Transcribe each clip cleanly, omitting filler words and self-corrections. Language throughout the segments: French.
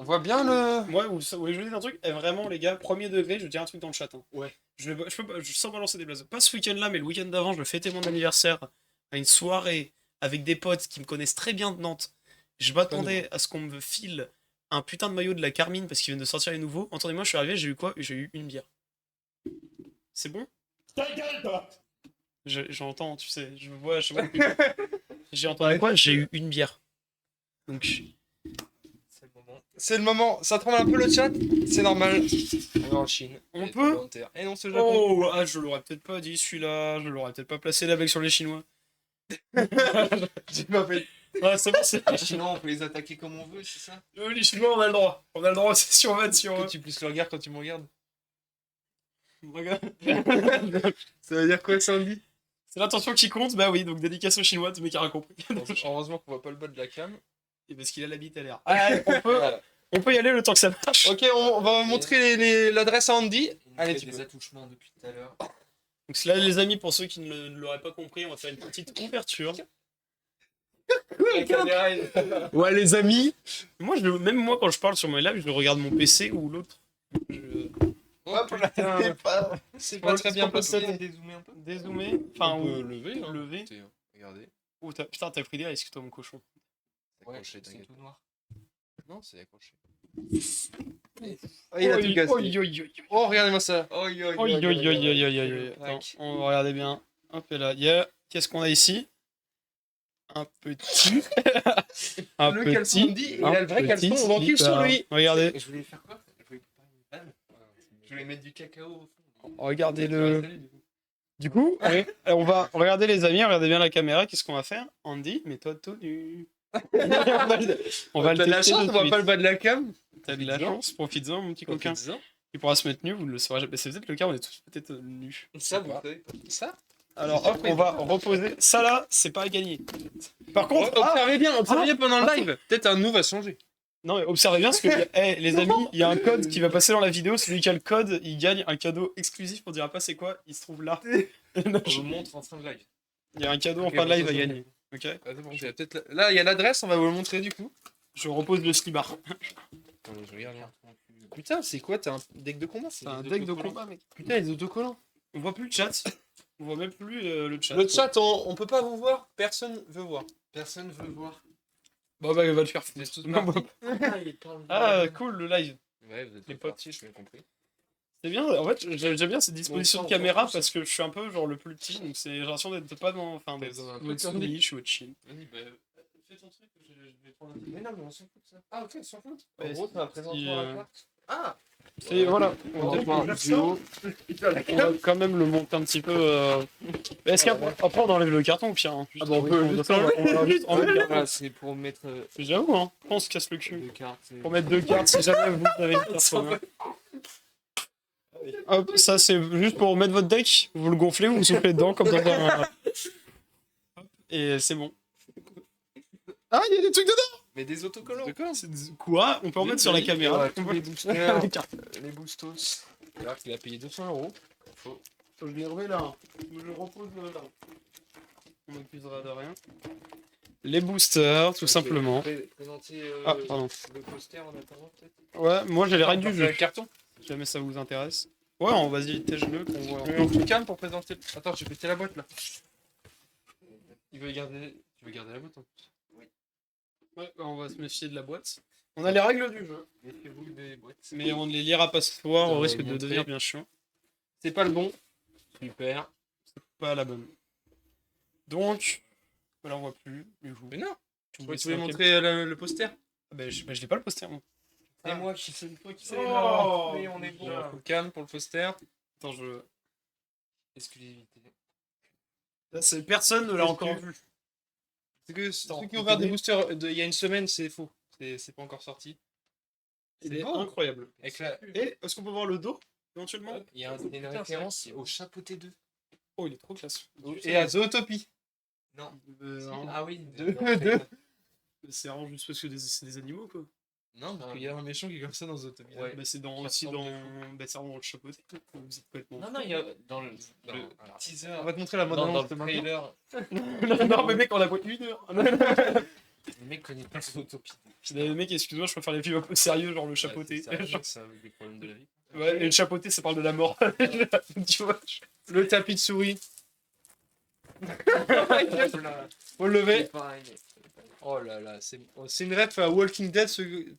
On voit bien le... Moi, vous voulez que je vous dise un truc? Eh, vraiment, les gars, premier degré, je dis un truc dans le chat. Hein. Ouais. Je peux pas, sans balancer des blazes. Pas ce week-end-là, mais le week-end d'avant, je fêtais mon anniversaire à une soirée avec des potes qui me connaissent très bien de Nantes. Je m'attendais à ce qu'on me file un putain de maillot de la Carmine parce qu'ils viennent de sortir les nouveaux. Entendez-moi, je suis arrivé, j'ai eu quoi? J'ai eu une bière. C'est bon? Ta gueule, toi! J'entends, tu sais, je vois. J'ai entendu quoi? J'ai eu une bière. Donc, C'est le moment. C'est le moment. Ça tremble un peu le chat? C'est normal. On est en Chine. On Et peut volontaire. Et non, ce Japon. oh, ah, je l'aurais peut-être pas dit celui-là, je l'aurais peut-être pas placé la blague sur les Chinois. J'ai pas fait. Ouais, c'est bon, c'est Les Chinois, on peut les attaquer comme on veut, c'est ça? les Chinois, on a le droit. On a le droit, c'est sur 20 sur Que eux. tu puisses le regarder quand tu me regardes. Regarde. Ça veut dire quoi, Sandy? C'est l'intention qui compte, bah oui, donc dédicace aux Chinois, tout le mec a rien compris. Heureusement qu'on voit pas le bas de la cam. Et parce qu'il a la bite à l'air. Allez, Voilà. on peut y aller le temps que ça marche. Ok, on va montrer l'adresse à Andy. Allez, tu des peux. attouchements depuis tout à l'heure. Donc c'est là, les amis, pour ceux qui ne l'auraient pas compris, on va faire une petite ouverture. La caméra est là. Ouais, les amis. Moi, même moi, quand je parle sur mes lives, je regarde mon PC ou l'autre. Hop là, c'est pas très bien passé. Dézoomer un peu. Dézoomer, enfin, On peut ou lever. Hein. lever. Écoutez, hein. Regardez. Oh, putain, t'as pris l'air, excuse-toi, mon cochon. C'est Ouais, accroché, c'est t'inquiète. tout noir. Non, c'est accroché. Oh, il a tout cassé. Oh, regardez-moi ça. Attends, on va regarder bien. Hop là, il y a... Qu'est-ce qu'on a ici? Un petit. Un Le petit. caleçon Andy, il un a le vrai petit caleçon, donc il slipper. sur lui. Regardez, Je voulais faire quoi? Je voulais préparer une vanne. Je voulais mettre du cacao au fond. regardez-le. Salut, du coup. Du coup, on va regarder les amis, regardez bien la caméra. Qu'est-ce qu'on va faire? Andy, mets-toi tout nu. On va le T'as de la tester chance, de on voit suite. pas le bas de la cam. T'as de la Profites-en. chance, profites-en, mon petit coquin. Profites-en. Il pourra se mettre nu, vous ne le saurez jamais. C'est peut-être le cas, on est tous peut-être nus. Ça, vous pas. savez pas. Ça. Alors hop, on va reposer. Ça là, c'est pas à gagner. Par contre, Observez bien pendant le live. Peut-être un de nous va changer. non mais observez bien parce que les amis, il y a un code qui va passer dans la vidéo. Celui qui a le code, il gagne un cadeau exclusif. On dira pas c'est quoi. Il se trouve là. Non, On le montre en fin de live. il y a un cadeau en Ok, fin de live bon, à ça, gagner. Ok. Attends, bon, j'ai peut-être là, il y a l'adresse, on va vous le montrer du coup. Je repose le slibard. Attendez, je regarde. Putain, c'est quoi? T'as un deck de combat? C'est un deck de combat, mec. Putain, les autocollants. On voit plus le chat. On voit même plus le chat. Le chat, on peut pas vous voir. Personne veut voir. Personne veut voir. Bon bah, il va le faire. Vous êtes tous Non, partis. Ah, cool le live. Ouais, vous êtes Les tous potes. partis, je l'ai compris. C'est bien, en fait, j'aime bien cette disposition Bon, de ça, on caméra s'en fout, parce que je suis un peu genre le plus petit, donc c'est j'ai l'impression d'être pas dans. Enfin, T'as d'être besoin d'un votre truc, souris, je suis votre chine. Vas-y, bah, fais ton truc, je vais prendre un petit. Mais non, mais on s'en fout de ça. Ah, ok, on s'en fout. En Ouais, gros, t'as un présentoir à la carte. Ah. Et voilà, On on va voir va vidéo. quand même le monter un petit peu. Mais est-ce qu'après après, on enlève le carton au pire hein. Ah bah, on peut juste enlever. on va juste enlever le carton. Voilà, c'est pour mettre J'avoue, hein, on se casse le cul. deux cartes. Pour mettre deux cartes si jamais vous avez une carte. Hein. Hop, ça c'est juste pour mettre votre deck, vous le gonflez, vous soufflez dedans comme dans un. Hop, et c'est bon. Ah, il y a des trucs dedans! Mais des autocollants. Quoi? On peut en mettre sur la caméra. Ouais, tous les boosters, les boostos. Alors qu'il a payé 200 €. Faut que je les remets là. Je repose là. On m'accusera de rien. Les boosters, tout simplement. Présenter Ah, pardon. le poster en attendant, peut-être. Ouais, moi j'ai les règles du Le jeu. carton. Si jamais ça vous intéresse. Ouais, on vas-y, tèche-le qu'on voit. On se calme pour présenter. Attends, j'ai pété la boîte là. Il veut garder. Tu veux garder la boîte hein. Ouais, bah, on va se méfier de la boîte. On a les règles du jeu. Méfiez-vous des boîtes. Mais on ne les lira pas ce soir, On au va risque le de montrer. devenir bien chiant. C'est pas le bon. Super. Pas la bonne. Donc, voilà, on voit plus. Du coup. Mais non. Tu Tu voulais montrer le poster. Ah, bah, je l'ai pas le poster, moi. C'est moi qui sais toi qui sais. Oh, Oui, on est bon. Faut calme pour le poster. Attends, je. Exclusivité. Là, personne ne l'a encore vu. C'est que Attends, ceux qui ont ouvert des attendez. boosters il y a une semaine, c'est faux. C'est pas encore sorti. Il est beau. incroyable. Avec la... Et est-ce qu'on peut voir le dos éventuellement? Il y a une référence au chapeauté 2. Oh, il est trop classe. Et à Zootopie. Non. Non. Ah oui. Deux. C'est vraiment juste parce que c'est des animaux quoi. Non, parce qu'il y a un méchant qui est comme ça dans Zootopie. Ouais. Bah, c'est dans, Ça aussi ressemble dans. Bah, c'est vraiment dans le chapeauté. Vous êtes complètement. Non, non, il y a dans le On teaser. va te montrer la Dans bande-annonce le de maintenant. trailer. non, mais mec, on a boit 1 heure. Le mec connaît pas son utopie. Puis le mec, excuse-moi, je préfère les films un peu sérieux, genre le chapeauté. C'est avec les problèmes de la vie. Ouais, et le chapeauté, ça parle de la mort. Tu vois, Le tapis de souris. Faut le lever. Oh là là, c'est une ref à Walking Dead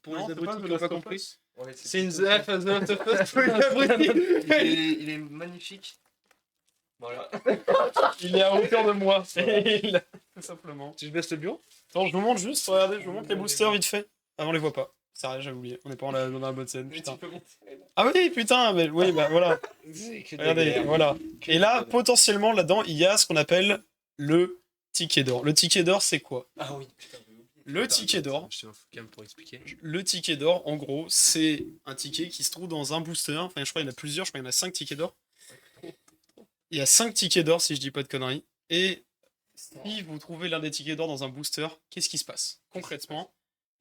pour Non, les c'est pas abrutis The qui n'ont pas Last of compris. Us. Ouais, C'est une ref à The Last of Us pour les abrutis. Il est magnifique. Voilà. Il est à hauteur de moi. Tout simplement. Tu baisses le bureau? Attends, je vous montre juste, regardez, je vous montre les boosters vite fait. Ah, on les voit pas. C'est vrai, j'avais oublié. On n'est pas dans la bonne scène, putain. Ah oui, putain, mais oui, bah voilà. Regardez, voilà. Et là, potentiellement, là-dedans, il y a ce qu'on appelle le ticket d'or. Le ticket d'or, c'est quoi? Ah oui, putain, j'ai oublié. Le ticket d'or, Je te fous quand même pour expliquer. le ticket d'or, en gros, c'est un ticket qui se trouve dans un booster. Enfin, je crois qu'il y en a plusieurs, je crois qu'il y en a 5 tickets d'or. Il y a 5 tickets d'or, si je dis pas de conneries. Et si vous trouvez l'un des tickets d'or dans un booster, qu'est-ce qui se passe? Concrètement,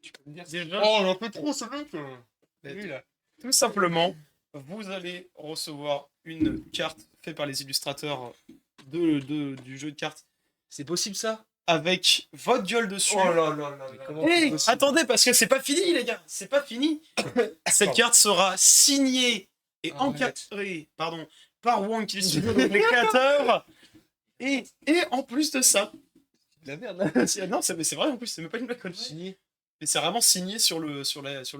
Tu peux me dire déjà, Oh, on en peut trop ce mec. Lui, là. Tout simplement, vous allez recevoir une carte faite par les illustrateurs du jeu de cartes C'est possible ça? avec votre gueule dessus. Oh là là là Mais là. comment Hey, c'est possible? attendez, parce que c'est pas fini, les gars. C'est pas fini. Cette carte sera signée et Ah ouais. encadrée, pardon, par Wonky Studio, donc les créateurs. Et en plus de ça, De la merde. non, mais c'est vrai en plus, c'est même pas une blague. Signé. Mais c'est vraiment signé sur le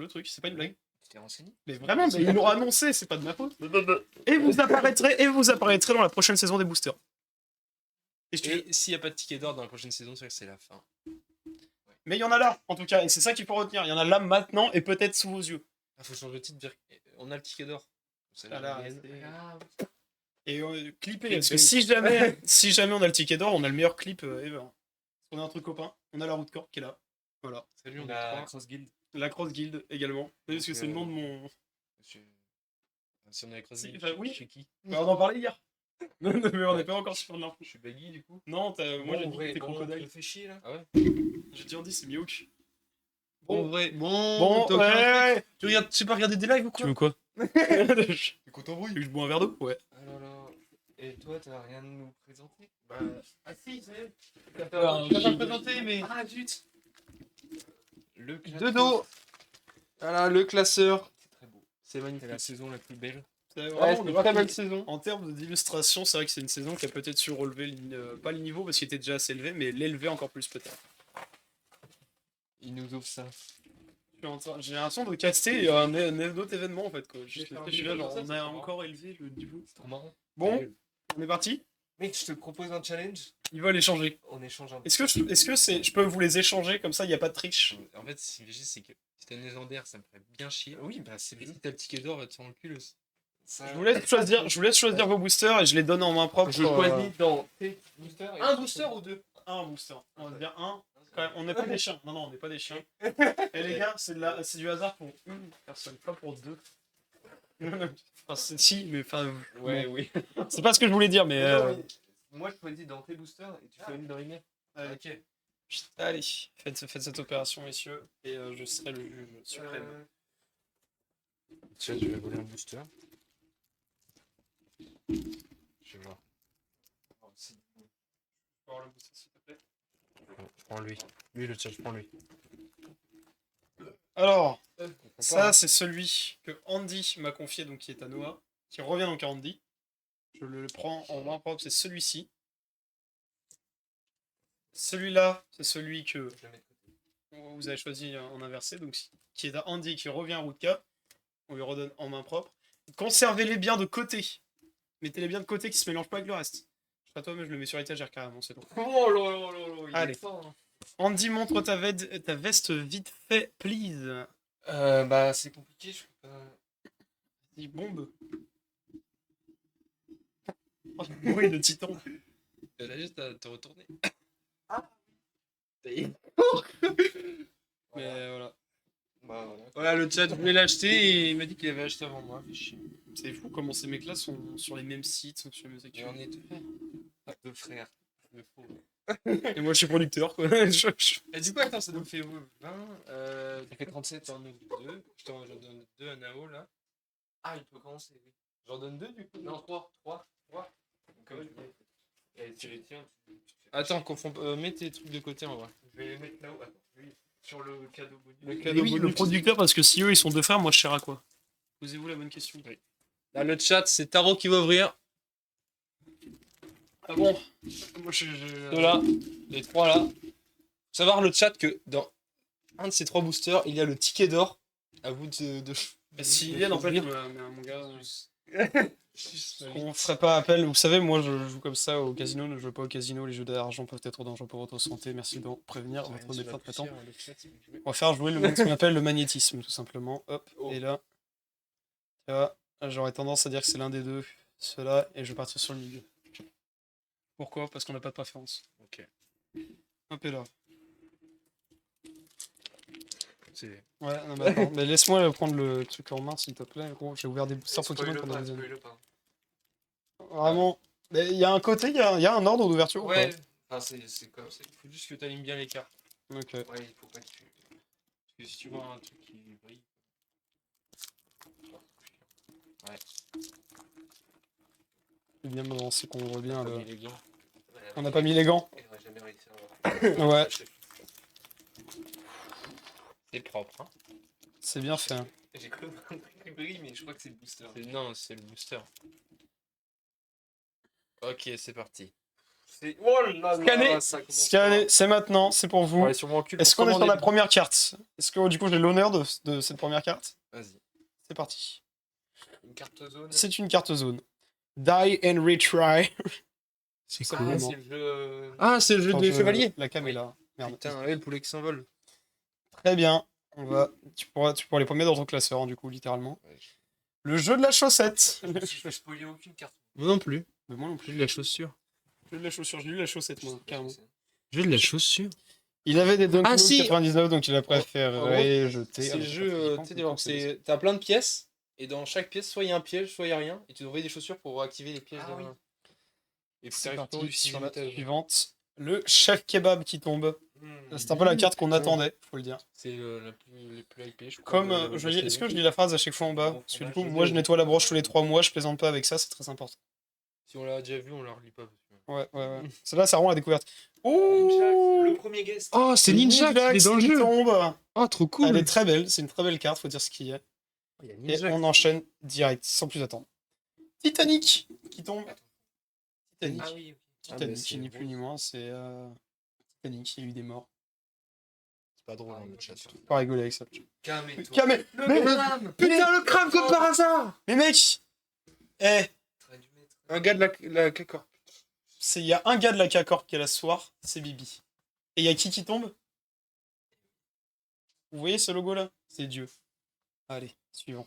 truc. C'est pas une blague. Tu t'es renseigné? Mais vraiment, mais ils l'ont annoncé, c'est pas de ma faute. Et vous apparaîtrez dans la prochaine saison des boosters. Et je te- Et s'il n'y a pas de ticket d'or dans la prochaine saison, c'est vrai que c'est la fin. Mais il y en a là, en tout cas, et c'est ça qu'il faut retenir. Il y en a là maintenant et peut-être sous vos yeux. Il faut changer de titre. On a le ticket d'or. Ça, Ah là, j'ai- c'est- Ah, Et clipper, Clip parce que bait. si jamais on a le ticket d'or, on a le meilleur clip ever. On a un truc copain, on a la route corps qui est là. Voilà. Salut, on on est a trois. Cross Guild. La Cross Guild également. Oui, parce que c'est le nom de mon. Monsieur- Si on est à creuser, Si, enfin, oui. je suis qui? Bah, on en parlait hier. Non, non, mais on n'est pas encore sur l'info. Je suis Baggy du coup. Non, moi j'ai dit que vrai, t'es bon, crocodile. tu fais chier là. Ah ouais? J'ai déjà dit c'est Miouk. Bon, vrai. Bon, t'as aucun respect. ouais. Tu regardes, tu sais pas regarder des lives ou Tu quoi? veux quoi? Écoute ton bruit. Tu veux que je bois un verre d'eau? Ouais. Ah là là. Et toi, t'as rien à nous présenter? Bah, Ah si, c'est. t'as pas présenté, mais. Ah zut. Le De dos. Voilà, le classeur. C'est très beau. C'est C'est magnifique. la saison la plus belle. C'est Ouais, vraiment c'est on une voit très que- belle saison. En termes d'illustration, c'est vrai que c'est une saison qui a peut-être su relever, pas le niveau parce qu'il était déjà assez élevé, mais l'élever encore plus peut-être. Il nous ouvre ça. J'ai l'impression de caster un autre événement en fait. Quoi. Je vais faire un Je suis là, vidéo genre, sur ça, on c'est a marrant. encore élevé le niveau. C'est trop marrant. Bon, on est parti. Mec, je te propose un challenge. Ils veulent échanger. On échange un peu. Est-ce que je peux vous les échanger comme ça, il n'y a pas de triche? En fait, si c'est que si t'as une légendaire, ça me ferait bien chier. Oui, bah c'est Et bien. si t'as le ticket d'or, va te faire le cul aussi. Ça- Je vous laisse choisir vos boosters et je les donne en main propre. Je choisis dans tes boosters. et- Un booster ou deux? Un booster. On va dire un. Quand même, on n'est pas des chiens. Non, on n'est pas des chiens. Et les gars, c'est du hasard pour une personne, pas pour deux. Enfin, si, mais enfin. Ouais, bon. oui. C'est pas ce que je voulais dire, mais. Moi, je choisis dans tes boosters et tu fais une dans les miens. Allez. Ok. Allez, faites cette opération, messieurs, et je serai le juge suprême. Tiens, je vais voler un booster. Je vais voir. Voir le booster, s'il te plaît. Je prends lui. Lui, le tien, je prends lui. Alors, Ça, ça, c'est celui que Andy m'a confié, donc qui est à Noah, qui revient donc à Andy. Je le prends en main propre, c'est celui-ci. Celui-là, c'est celui que Je le mets de côté. vous avez choisi en inversé, donc qui est à Andy, qui revient à Rutka. On lui redonne en main propre. Conservez-les bien de côté. Mettez-les bien de côté, qui se mélangent pas avec le reste. Je sais pas toi, mais je le mets sur l'étagère carrément, c'est bon. Oh là là là là, il Allez. est fort. Hein. Andy, montre ta veste vite fait, please. Bah, c'est compliqué, je peux pas. Dis bombe. Oh, le bruit de titan. Là, juste à te retourner. Mais Voilà. voilà. Bah, voilà. Voilà, le chat voulait l'acheter et il m'a dit qu'il avait acheté avant moi. Fait chier. C'est fou comment ces mecs-là sont sur les mêmes sites, sont sur les mêmes Et on actus. est deux frères. Deux faux. Et moi je suis producteur quoi. Et du coup, attends, ça nous fait 20. Ça fait 37. T'en donnes deux. J'en donne deux à Nao là. Ah, il peut commencer, oui. J'en donne deux du coup. Non, 3. 3. 3. Ok. Et tu les tiens. Attends, mets tes trucs de côté en vrai. Je vais les mettre là-haut. Attends, oui. Sur le cadeau bonus. Le Et cadeau oui, le bonus. producteur, parce que si eux ils sont deux frères, moi je sers à quoi? Posez-vous la bonne question. Dans le chat, c'est Taro qui va ouvrir. Ah bon? Moi Ceux-là, les trois là. Faut savoir le chat que dans un de ces trois boosters, il y a le ticket d'or. À vous de Bah, s'ils viennent, en fait, choisir. mais, mon gars. On ferait pas appel, vous savez, moi je joue comme ça au casino, ne jouez pas au casino, les jeux d'argent peuvent être dangereux pour votre santé, merci de prévenir votre médecin traitant. On va faire jouer ce qu'on appelle le magnétisme, tout simplement. Hop, et là, tu vois, j'aurais tendance à dire que c'est l'un des deux, ceux-là, et je vais partir sur le milieu. Pourquoi? Parce qu'on n'a pas de préférence. Ok. Hop, et là. C'est... Ouais, non, mais attends, mais laisse-moi prendre le truc en main, s'il te plaît. Gros, j'ai ouvert des boosters Pokémon Spoil-le pendant pas, des années. spoil-le pas. Vraiment. Mais il y a un côté, il y a un ordre d'ouverture. Ouais. Enfin, c'est comme ça. Il faut juste que tu alignes bien les cartes. Ou pas? Ok. Ouais, il faut pas que tu. Parce que si tu vois un truc qui brille. C'est bien m'avancer qu'on voit bien. Pas Le... mis les gants. On n'a pas mis les gants. Il n'aurait jamais réussi à avoir. Ouais, C'est propre, hein. c'est bien fait. J'ai cru voir un truc qui brille, mais je crois que c'est le booster. Non, c'est le booster. Ok, c'est parti. C'est. Oh là là, Scanner. ça commence Scanner, c'est maintenant, c'est pour vous. Ouais, sur mon recul. Est-ce qu'on est sur la première carte? Est-ce que du coup j'ai l'honneur de cette première carte? Vas-y. C'est parti. Une carte zone. C'est une carte zone. Die and retry. C'est Ça, cool. c'est le jeu. Ah, c'est le jeu Attends, des chevaliers. La cam est là. Merde. Putain, ouais, le poulet qui s'envole. Très bien. Tu pourras les premiers dans ton classeur, hein, du coup, littéralement. Ouais. Le jeu de la chaussette. Je vais spoiler aucune carte. Moi non plus. Mais moi non plus. J'ai de la chaussure. Le jeu de la chaussure, j'ai eu la chaussette, moi, carrément. J'ai de la chaussure. Il avait des Dunk Ah, si. 99, donc il a préféré jeter. C'est le jeu, tu sais, genre, t'as plein de pièces. Et dans chaque pièce, soit il y a un piège, soit il y a rien. Et tu dois envoyer des chaussures pour activer les pièges. Ah oui. Et C'est puis parti t'arrives sur sur la l'étage. suivante. Le chef kebab qui tombe. C'est un peu la carte qu'on attendait, faut le dire. C'est la plus hypée, je crois. Comme, est-ce que je lis la phrase à chaque fois en bas? Parce que du coup, moi je nettoie la broche tous les 3 mois, je plaisante pas avec ça, c'est très important. Si on l'a déjà vu, on la relit pas. Ouais. Celle-là, ça rend la découverte. Le premier guest. Oh, c'est Ninja qui est dans le qui jeu. tombe. Oh, trop cool. Elle est très belle, c'est une très belle carte, faut dire ce qu'il y a. Il y a Et Ninja. on enchaîne direct, sans plus attendre. Titanic qui tombe. Titanic. Ah oui, ok. Titanic, c'est ni bon. plus ni moins, c'est Titanic, il y a eu des morts. C'est pas drôle, hein, le chat. Faut pas rigoler avec ça. Calme-toi. Mais Putain, le crâne comme par hasard. mais mec, Un gars de la K-Corp. il y a un gars de la K-Corp qui est là ce soir, c'est Bibi. Et il y a qui tombe? Vous voyez ce logo là? C'est Dieu. Allez, suivant.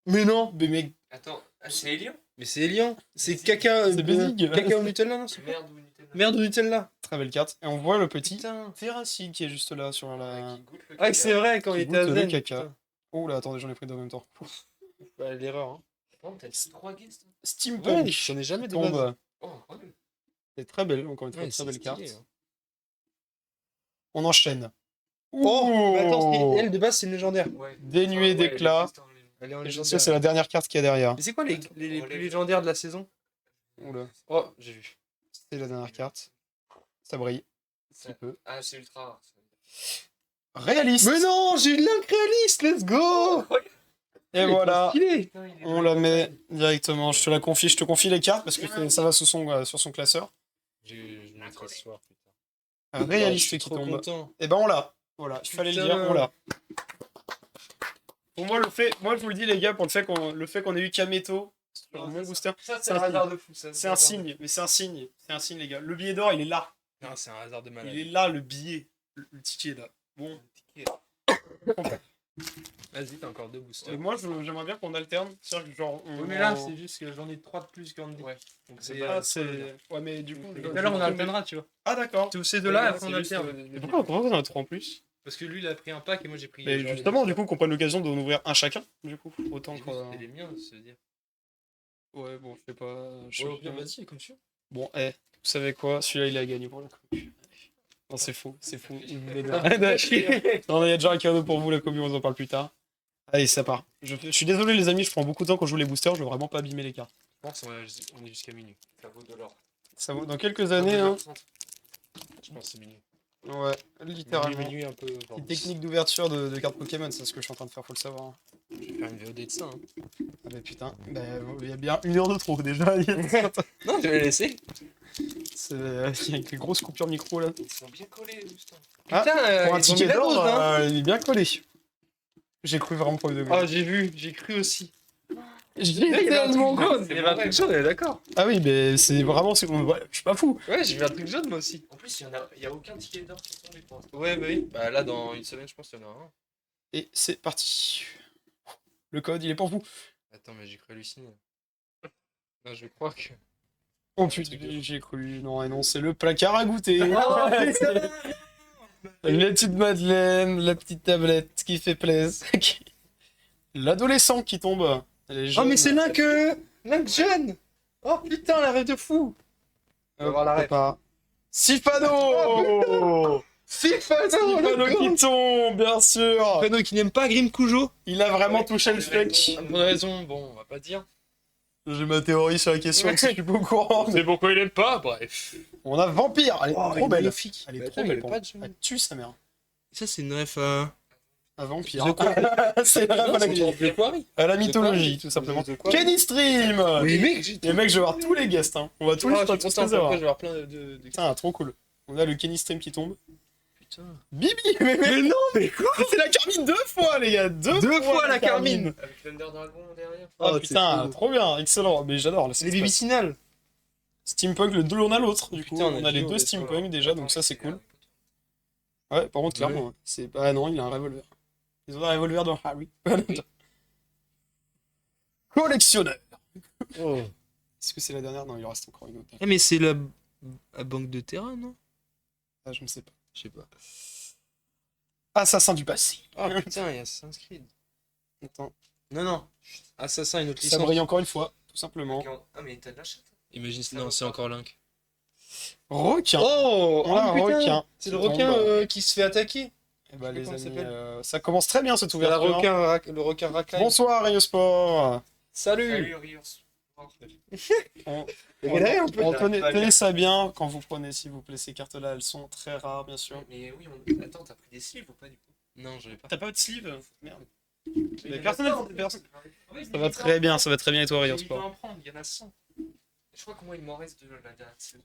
Mais non. Mais mec, Attends, c'est Elian? Mais c'est Elian. C'est Bézig. caca. C'est Bézig. Caca au Nutella, non? Merde ou Nutella? Merde au Nutella. très belle carte. Et on voit le petit Putain. Terracine qui est juste là sur la... Qui goûte le Ah, c'est vrai, quand qui il était à goûte le Zen. caca. putain. Oh là, attendez, j'en ai pris deux en même temps. Bah, l'erreur, hein. Oh, t'as dit 3 guests? Ouais, Steampunk j'en ai jamais de tombe. base. Oh, incroyable. C'est très belle, encore une fois, Ouais, très c'est belle stylé, carte. hein. On enchaîne. Oh, mais attends, Ouh. elle de base, c'est une légendaire. Ouais. Dénué Enfin, ouais, d'éclat. elle est juste en- Elle est en Et je sais, légendaire. c'est la dernière carte qu'il y a derrière. Mais c'est quoi les plus légendaires de la saison? Oula. Oh, j'ai vu. C'est la dernière carte. Ça brille. Ça- Un petit peu. Ah, c'est ultra rare. Réaliste. Mais non, j'ai eu de l'incréaliste, let's go! Et voilà. Stylé. Putain, il est On la met directement. Je te confie les cartes parce que ça va sur son classeur. Je le mettrai ce soir, putain. Un Je réaliste suis qui trop tombe. content. Et ben on l'a. Voilà, il fallait le Putain. dire, on l'a. Pour moi, je vous le dis les gars, pour le fait qu'on ait eu Kameto sur mon booster, Ça, c'est c'est un un hasard de fou. ça, c'est un signe, mais c'est un signe, les gars. Le billet d'or, il est là. Non, c'est un hasard de malade. Il est là, le billet. Le ticket est là. Bon. Vas-y, t'as encore deux boosters. Et moi, j'aimerais bien qu'on alterne. C'est-à-dire que genre. Oui, mais là, c'est juste que j'en ai 3 de plus qu'Andy. Ouais. Donc C'est c'est pas- pas. c'est. Ouais, mais du coup. Tout à l'heure, on alternera, tu vois. Ah, d'accord. Tous ces deux-là, Ouais, après, on c'est juste, alterne. Mais pourquoi on en a trois en plus? Parce que lui, il a pris un pack et moi, j'ai pris. Mais genre, justement, les du coup, qu'on prenne l'occasion d'en ouvrir un chacun. Du coup, autant boosters. qu'on. C'était les miens, se dire. Ouais, bon, je sais pas. Ouais, au pire, vas-y, comme tu veux. Bon, vous savez quoi? Celui-là, il a gagné pour le coup. Non, c'est faux, c'est faux. Il voulait bien. Non, il y a déjà un cadeau pour vous, la commu, on en parle plus tard. Allez, ça part. Je suis désolé, les amis, je prends beaucoup de temps quand je joue les boosters, je veux vraiment pas abîmer les cartes. pense on est jusqu'à minuit. Ça vaut de l'or. Ça vaut dans quelques années, hein. Je pense que c'est minuit. Ouais, littéralement. Minuit un peu. genre, Petite technique d'ouverture de cartes Pokémon, c'est ce que je suis en train de faire, faut le savoir. Je vais faire une VOD de ça. Hein. Ah bah putain, bah, il y a bien 1 heure de trop déjà. Non, je vais la laisser. Il y a des grosses coupures micro là. Ils sont bien collés, les boosters. Ah, Putain, Pour un ils ont mis ticket la dose, d'or, hein. il est bien collé. J'ai cru vraiment pour le degré. Ah, j'ai cru aussi. J'ai Là, il y avait un tellement truc cru. jaune. Il y avait un truc jaune, on est d'accord. Ah oui, mais c'est vraiment. Ouais, je suis pas fou. Ouais, j'ai vu un truc jaune moi aussi. En plus, il y a aucun ticket d'or qui est tombé pour l'instant. Ouais, bah oui. Bah là, dans une semaine, je pense qu'il y en aura un. Et c'est parti. Le code, il est pour vous. Attends, mais j'ai cru halluciner. Non, je crois que. Oh putain, j'ai cru. Non, et non, c'est le placard à goûter. La petite Madeleine, la petite tablette qui fait plaisir. L'adolescent qui tombe. Les Oh, jeunes. mais c'est Link jeune. Oh putain, la rêve de fou. On va voir la ref. Papa. Sifano Sifano, Sifano qui tombe, bien sûr. Sifano qui n'aime pas Grim Kujo. Il a vraiment touché le fake. Pour raison, bon, on va pas dire. J'ai ma théorie sur la question, parce que je suis pas au courant. C'est pourquoi il aime pas, bref. On a Vampire, elle est trop belle. Magnifique. Elle est Mais trop attends, belle. il est pas de jaune. Elle tue sa mère. Ça, c'est une ref Un vampire. The quoi C'est la Non, c'est Quarry. à la mythologie, tout simplement. De quoi Kenny Stream. Mais mec, j'ai Les mecs, je vais voir tous les guests. Hein. On va tous les je suis tous content, les avoir. après je vais avoir plein de... Putain, trop cool. On a le Kenny Stream qui tombe. Putain. Bibi mais non, mais quoi? c'est la Carmine 2 fois, les gars. Deux fois la Carmine. Avec Thunder Dragon derrière. Oh, Oh, putain, c'est trop bien, excellent. Mais j'adore. C'est les bibicinales. Steampunk, le deux, on a l'autre. Du coup, Putain, on a les deux, deux on est Steampunk déjà, donc ça c'est cool. Ouais, par contre, clairement, c'est. Ah non, il a un revolver. Ils ont un revolver dans Harry. Collectionneur. Oh. Est-ce que c'est la dernière? Non, il en reste encore une autre. Eh, mais c'est la banque de terrain, non? Ah, je ne sais pas. Je sais pas. Assassin du passé. Ah putain, il y a Assassin's Creed. Attends. Non. Assassin, une autre Ça licence. brille encore une fois, tout simplement. Ah, mais t'as de la chatte. Imagine, non, c'est encore Link. Requin. Oh, On a un putain, requin. c'est le qui requin tombe. qui se fait attaquer. Eh ben, Je sais les pas comment ça amis, s'appelle. ça commence très bien cette Le ouverture. le requin racaille. Bonsoir, Rayo Sport. Salut. Salut, Rios. Regardez un peu. Tenez ça bien quand vous prenez, s'il vous plaît, ces cartes-là. Elles sont très rares, bien sûr. Mais oui, attends, t'as pris des sleeves ou pas du coup? Non, je l'ai pas. T'as pas de sleeve? Merde. Mais personne attends, n'a- personne- Oui, Ça va très bien, ça va très bien. Et toi, Rayo Il va Sport? en prendre, il y en a 100. Je crois que moi, il m'en reste de la dernière saison.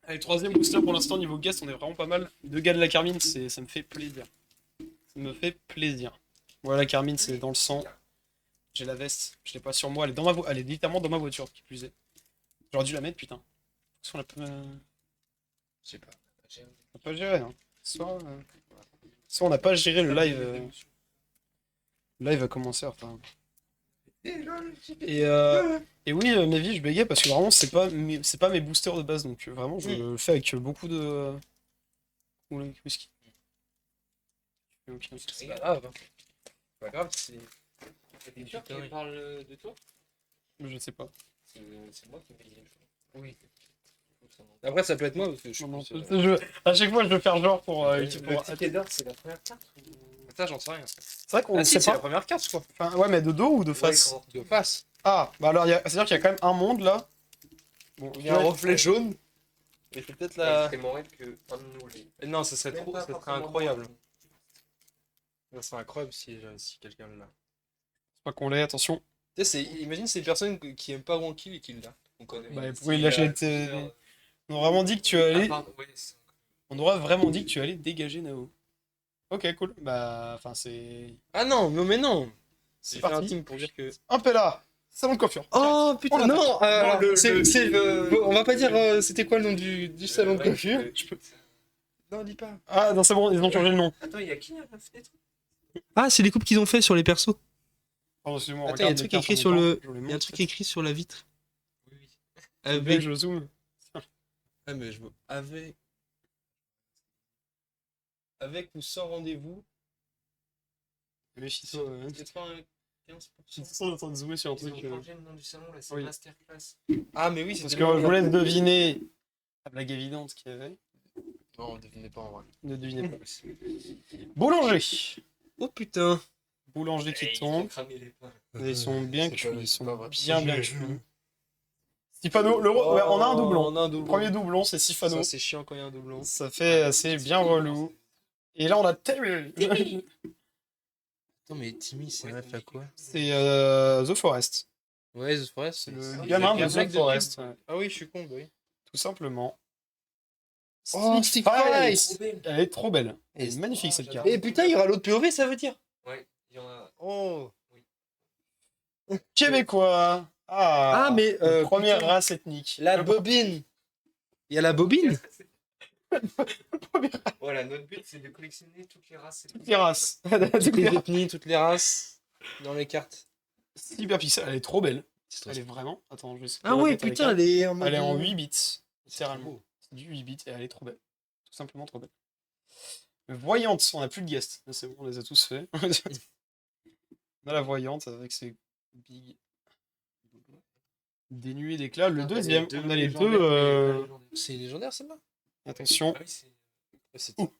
Allez, troisième booster pour l'instant, niveau guest, on est vraiment pas mal. Deux gars de la Carmine, ça me fait plaisir. Ça me fait plaisir. Voilà, la Carmine, c'est dans le sang. J'ai la veste, je l'ai pas sur moi, elle est, elle est littéralement dans ma voiture, qui plus est. J'aurais dû la mettre, putain. Soit on l'a pas... Je sais pas. on a pas géré, hein. Soit on n'a pas géré le live. Le live a commencé, enfin. Et oui, Mevi, je bégayais parce que vraiment, c'est pas mes boosters de base, donc vraiment, je le fais avec beaucoup de. Oula, whisky. Ok. C'est pas grave. C'est pas grave, c'est. T'es sûr qu'il parle de toi? Je sais pas. C'est moi qui vais dire. Oui. Après, ça peut être moi parce que Non, suis- à chaque fois, je veux faire genre pour. Le ticket d'or, c'est la première carte ou... Attends, j'en sais rien. C'est vrai qu'on Ah ne si, sait c'est la pas. première carte, je crois. Enfin, ouais, mais de dos ou de face? De face. Ah, bah alors, c'est-à-dire qu'il y a quand même un monde là. Bon, Il y a un reflet jaune. Et c'est peut-être la. C'est mon rêve que un de nous l'ait. Non, ça serait Même trop, pas ça serait forcément incroyable. moi. Ça serait incroyable si quelqu'un l'a. C'est pas qu'on l'ait, attention. Tu sais, imagine c'est une personne qui aime pas Wonky et qui l'a. On connaît. Bah, Mais pourquoi il si, l'achète On a vraiment dit que tu allais. pardon, ouais, On aurait vraiment dit que tu allais dégager Nao. Ok, cool. Bah, enfin, c'est. Ah non, mais non. C'est J'ai fait un parti. team pour dire que. Un peu là. Salon de coiffure. Oh putain, On non, le- on va pas dire c'était quoi le nom du salon de coiffure. Non, dis pas. Ah, non, c'est bon, ils ont changé le nom. Attends, il y a qui à la fenêtre? Ah, c'est les coupes qu'ils ont fait sur les persos. Pardon, excuse-moi, Attends, il y a un regarde truc les cartes écrit en sur même le. temps, je les Il y a un montre. truc écrit sur la vitre. Oui, oui. Avec. Je zoome. Ah, mais je veux. Avec. Avec ou sans rendez-vous. Méfie-toi. 95%. Je suis en train de zoomer sur un Ils ont truc. changé le nom du salon, là, c'est oui. Masterclass. Ah, mais oui, Parce c'était que le- je vous laisse deviner la blague évidente qu'il y avait. Non, on devinait pas en vrai. Ne devinez pas. Boulanger. Oh putain. Boulanger qui Ils tombe. ont cramé les pains. Ils sont bien C'est cuits. pas- Ils c'est sont pas vrai. bien cuits. Sifano, ouais, on a un doublon. On a un doublon. Premier doublon, c'est Sifano. Ça, c'est chiant quand il y a un doublon. Ça fait assez bien relou. Et là, on a Terry. Attends, mais Timmy, c'est ref à quoi? C'est The Forest. Ouais, The Forest, C'est c'est le gamin de le mec The de Forest. Cube. Ouais. Ah oui, je suis con, bah oui. Tout simplement. Oh, Stick Stick Fight. Fight. Elle est trop belle. Elle Et est magnifique cette carte. Et putain, il y aura l'autre POV, ça veut dire? Ouais, il y en a. Oh. Québécois. Ah, mais Première putain. race ethnique. La bobine. Il y a la bobine? Voilà, notre but c'est de collectionner toutes les races. Toutes les races. Toutes les ethnies, toutes les races dans les cartes. Hyperpixel, elle est trop belle. C'est trop Elle est vraiment. Attends, je vais essayer de Ah ouais, remettre avec putain, elle. elle est en mode... Elle est en 8 bits. C'est Littéralement. beau. C'est du 8 bits et elle est trop belle. Tout simplement trop belle. Voyante, on n'a plus de guests. Là, c'est bon, on les a tous faits. On a la voyante avec ses big. Dénué d'éclat. Le deuxième, on a les deux. C'est légendaire, celle-là? Attention. Ah oui, c'est. C'est... Ouh.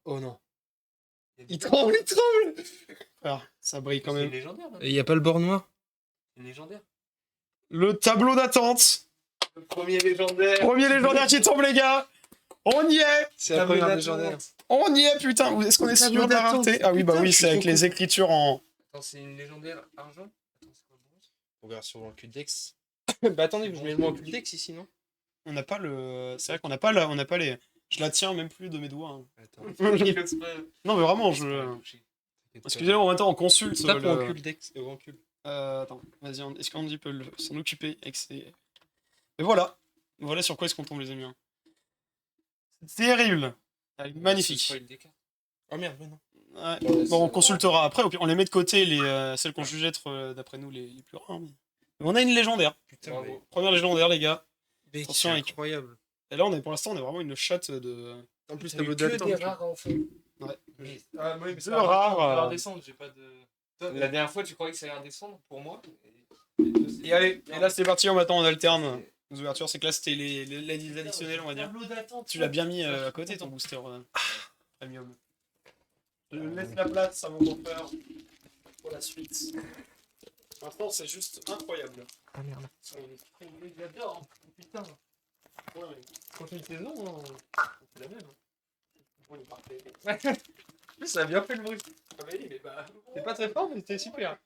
Oh non. Il tremble, il tremble. Alors, ça brille quand C'est même. légendaire. Et il n'y a pas le bord noir? C'est légendaire. Le tableau d'attente. Le premier légendaire. Premier légendaire qui tombe, les gars. On y est. C'est la Tableau première d'attente. légendaire. On y est, putain. Est-ce qu'on est Tableau sûr de la d'attente. rareté? Ah oui, bah Putain, oui, je c'est suis avec trop les écritures en. Attends, c'est une légendaire argent. Attends, c'est quoi le bronze? On verra sur le Culdex. Bah attendez, je mets le mot en Culdex ici, non? On n'a pas le. C'est vrai qu'on n'a pas la... on n'a pas les. Je la tiens même plus de mes doigts. Hein. Attends. Il ose pas. Non, mais vraiment, il ose pas la je. toucher. Excusez-moi, en même temps, on consulte. Tape en le- Culdex. En cul. Attends, vas-y, est-ce qu'Andy peut s'en occuper avec ses... Et voilà. Voilà sur quoi est-ce qu'on tombe, les amis. Hein. C'est terrible. Elle est magnifique. Spoil des cartes. Oh merde, mais non. Ouais. Bon, on consultera après. Au pire, on les met de côté, celles qu'on juge être, d'après nous, les plus rares. Mais on a une légendaire. Putain, Bravo. mais... Première légendaire, les gars. mais Attention c'est avec- incroyable. Et là, pour l'instant, on est vraiment une chatte de. En plus, T'as le eu mot que d'attente. des rares en fond. Ouais. Ah, oui, mais Deux ça va rares, redescendre, ça va euh. redescendre, j'ai pas de. La dernière fois, tu croyais que ça allait redescendre pour moi. Et allez, et là, c'est parti. Maintenant, on alterne les ouvertures. C'est que là, c'était les additionnels, on va dire. Tableau d'attente. Tu l'as bien mis à côté, ton booster premium. Je laisse la place à mon beau-père pour la suite. Maintenant, c'est juste incroyable. Ah merde. J'adore. Putain. Ouais, Prochaine saison, on fait la même. on est parfait. Ça a bien fait le bruit. Ah bah oui, mais bah... C'est pas très fort, mais c'était super.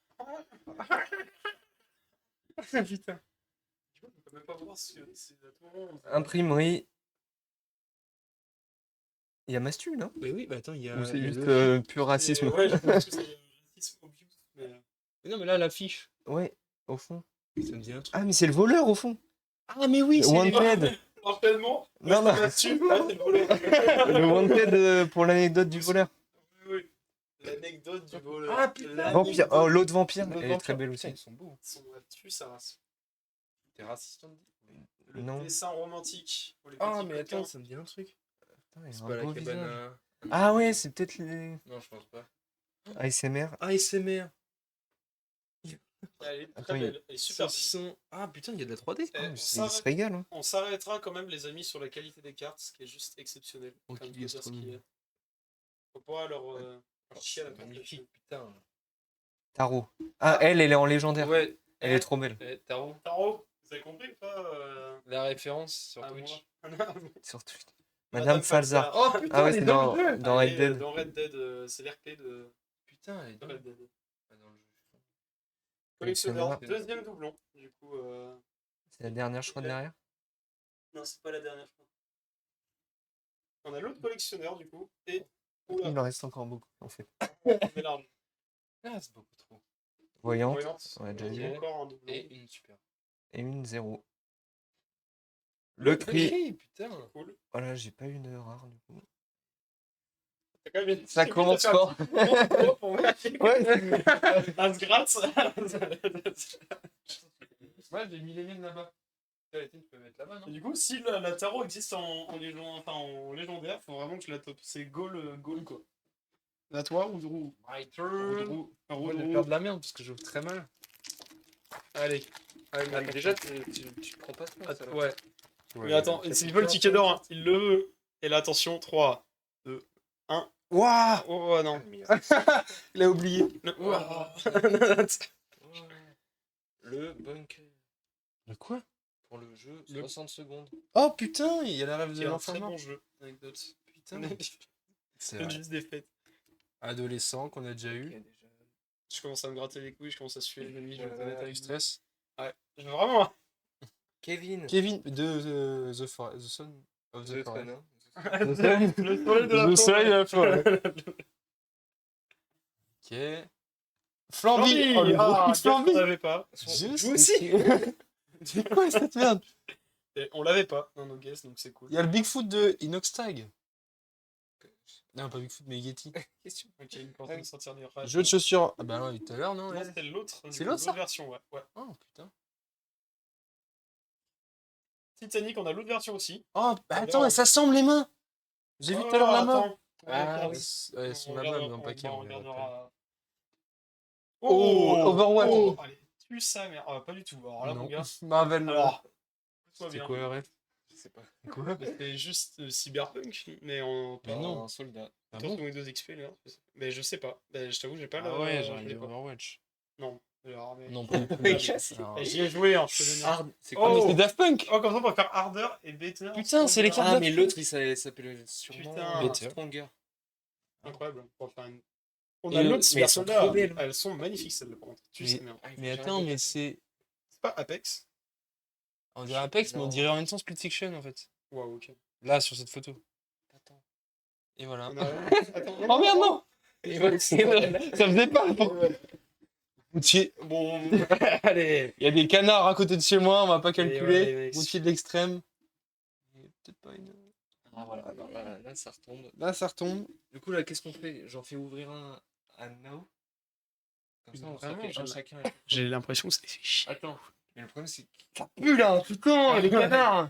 Putain. Tu vois, on peut même pas voir si c'est à tout moment. Imprimerie. Il y a Mastu, non? Mais oui, bah attends, il y a. Ou c'est il y a juste le- pur racisme? Ouais, je pense que c'est racisme obvious, mais... Mais non, mais là, l'affiche. Ouais, au fond. Ça me dit un truc. Ah, mais c'est le voleur, au fond. Ah, mais oui, Wanted. Mortellement, Non, non. là-dessus, là, c'est le volet. Le Wanted pour l'anecdote du voleur. Oui, l'anecdote du voleur. Ah, putain. Vampire. Oh, l'autre vampire. L'autre Elle est vampire. très belle Putain, aussi. ils sont beaux. Son là-dessus, ça race. T'es raciste, on dit. Le Non. dessin romantique. Pour les Ah, petits mais coquins. attends, ça me dit un truc. Putain, il y a C'est un pas la beau cabane visage. à. Ah ouais, c'est peut-être les Non, je pense pas. ASMR. ASMR. Elle est très Attends, belle. Elle est super belle. Saucisson. Ah, putain, il y a de la 3D. Eh, Ah, on mais il s'arrête- se régale. Hein. On s'arrêtera quand même, les amis, sur la qualité des cartes, ce qui est juste exceptionnel. Ok, Comme de dire ce gastronomie. qu'il est. Faut pas leur chier à la C'est tête magnifique, là-dessus. putain. Tarot. Ah, elle est en légendaire. Ouais, Elle est trop belle. Tarot. Tarot, vous avez compris ou pas La référence sur à Twitch. moi Sur Twitch. Madame Falzar. Oh putain, Ah ouais, elle est c'est dans dans, le jeu. dans Elle Red est, Dead. Dans Red Dead, c'est l'RP de Putain, elle est dans Red Dead. Ah, dans le jeu. Collectionneur, Collectionneur. deuxième doublon. Du coup, C'est la dernière, je crois, derrière. non, c'est pas la dernière fois. On a l'autre collectionneur, du coup, et. Oula, Il en reste encore beaucoup, en fait. mais large. Ah, c'est beaucoup trop. Voyante. Voyante. On a déjà Il dit. y a encore un doublon. Et une super. Et une 0. Le cri. Putain. Cool. Voilà, j'ai pas eu de rare du coup. T'as quand même Ça commence fort. Ouais. Un Sgratz. Ouais, j'ai mis les miennes là-bas. Les tiennes peuvent être là-bas, non? Et du coup, si la tarot existe en légendaire, faut vraiment que je la top. C'est Gaul, quoi. À toi ou Drew? My turn. Drew. Moi, je vais faire de la merde parce que je joue très mal. Allez. Ah, mais déjà, tu prends pas ce Attends, ouais. Ouais, Mais attends, s'il veut le ticket d'or, hein, il le veut. Et là, attention, 3, 2, 1. Waouh. Oh non. Il a oublié. Ouah. Le bunker. De quoi? pour le jeu, Le- 60 secondes. Oh putain, il y a la rêve de C'est un l'enfant très mort. bon jeu. Anecdote. Putain. C'est J'ai vrai. juste des fêtes. Adolescent qu'on a déjà Ok, eu. déjà. Je commence à me gratter les couilles, je commence à suer les amis, je vais être honnête Du avec stress. Ouais. Vraiment. Kevin. Kevin de The Son of the The Forest. Son, hein. Le soleil de la Le forêt. soleil de la forêt. Ok. Flamby. Oh, le gros coup de Flamby. On l'avait pas. Je Joue aussi. C'est quoi cette merde? Et on l'avait pas dans nos guests, donc c'est cool. Il y a le Bigfoot de Inoxtag. Non, pas Bigfoot, mais Yeti. Question. Ok, une porte de sortir des rages. Jeu de chaussures. Ah bah non, tout à l'heure, non? Non, ouais. c'était l'autre. C'est l'autre, ça version, ouais. Oh putain. Titanic, on a l'autre version aussi. Oh, bah, attends, Alors, et ça semble les mains. J'ai vu tout à l'heure la main. Attends. Ah, Ouais, ouais, elles sont là-bas, mais dans le paquet. on On verra après. regardera. Oh, Overwatch. Oh, allez, tue ça, mais pas du tout. Alors là, mon Non. gars. Marvel. Alors, c'est bien. quoi, ref? Je sais pas. Quoi? C'est juste Cyberpunk, mais en Mais non. Un soldat. Ah Attention, bon? Windows XP, là. Mais je sais pas. Je t'avoue, j'ai pas Ah le. ouais, je j'ai l'ai dit pas. Overwatch. Non. Alors, mais... Non, pas du tout. Oui, Alors, J'y ai joué, hein, je te donne. Hard. C'est Oh, quoi mais Oh. c'est Daft Punk. Oh, comme ça, on peut faire Harder et Better. Putain, c'est les cartes Ah, de- mais l'autre, il s'appelle sûrement Putain. Better. Stronger. Incroyable. On va faire une. On Et a le- l'autre mais elles sont Cyber trop Soldat. belles. Elles sont magnifiques, celles-là, par contre. Tu Mais- sais bien. Mais attends, mais c'est. C'est pas Apex. On dirait Apex, mais on Non. dirait en même temps Split Fiction en fait. Waouh, ok. Là, sur cette photo. Attends. Et voilà. On a- Attends. Oh merde, non! Ça faisait pas! Routier. Bon. Allez! Il y a des canards à côté de chez moi, on va pas ouais, les calculer. mecs. Routier de l'extrême. Peut-être pas une. Ah, voilà. Alors là, ça retombe. Là, ça retombe. Du coup, là, qu'est-ce qu'on fait? J'en fais ouvrir un à Nao. Comme ça, on Vraiment, fait un j'en ai- chacun. J'ai l'impression que ça fait chier. Attends. Mais le problème, c'est que Ça pue là! Putain, les canards!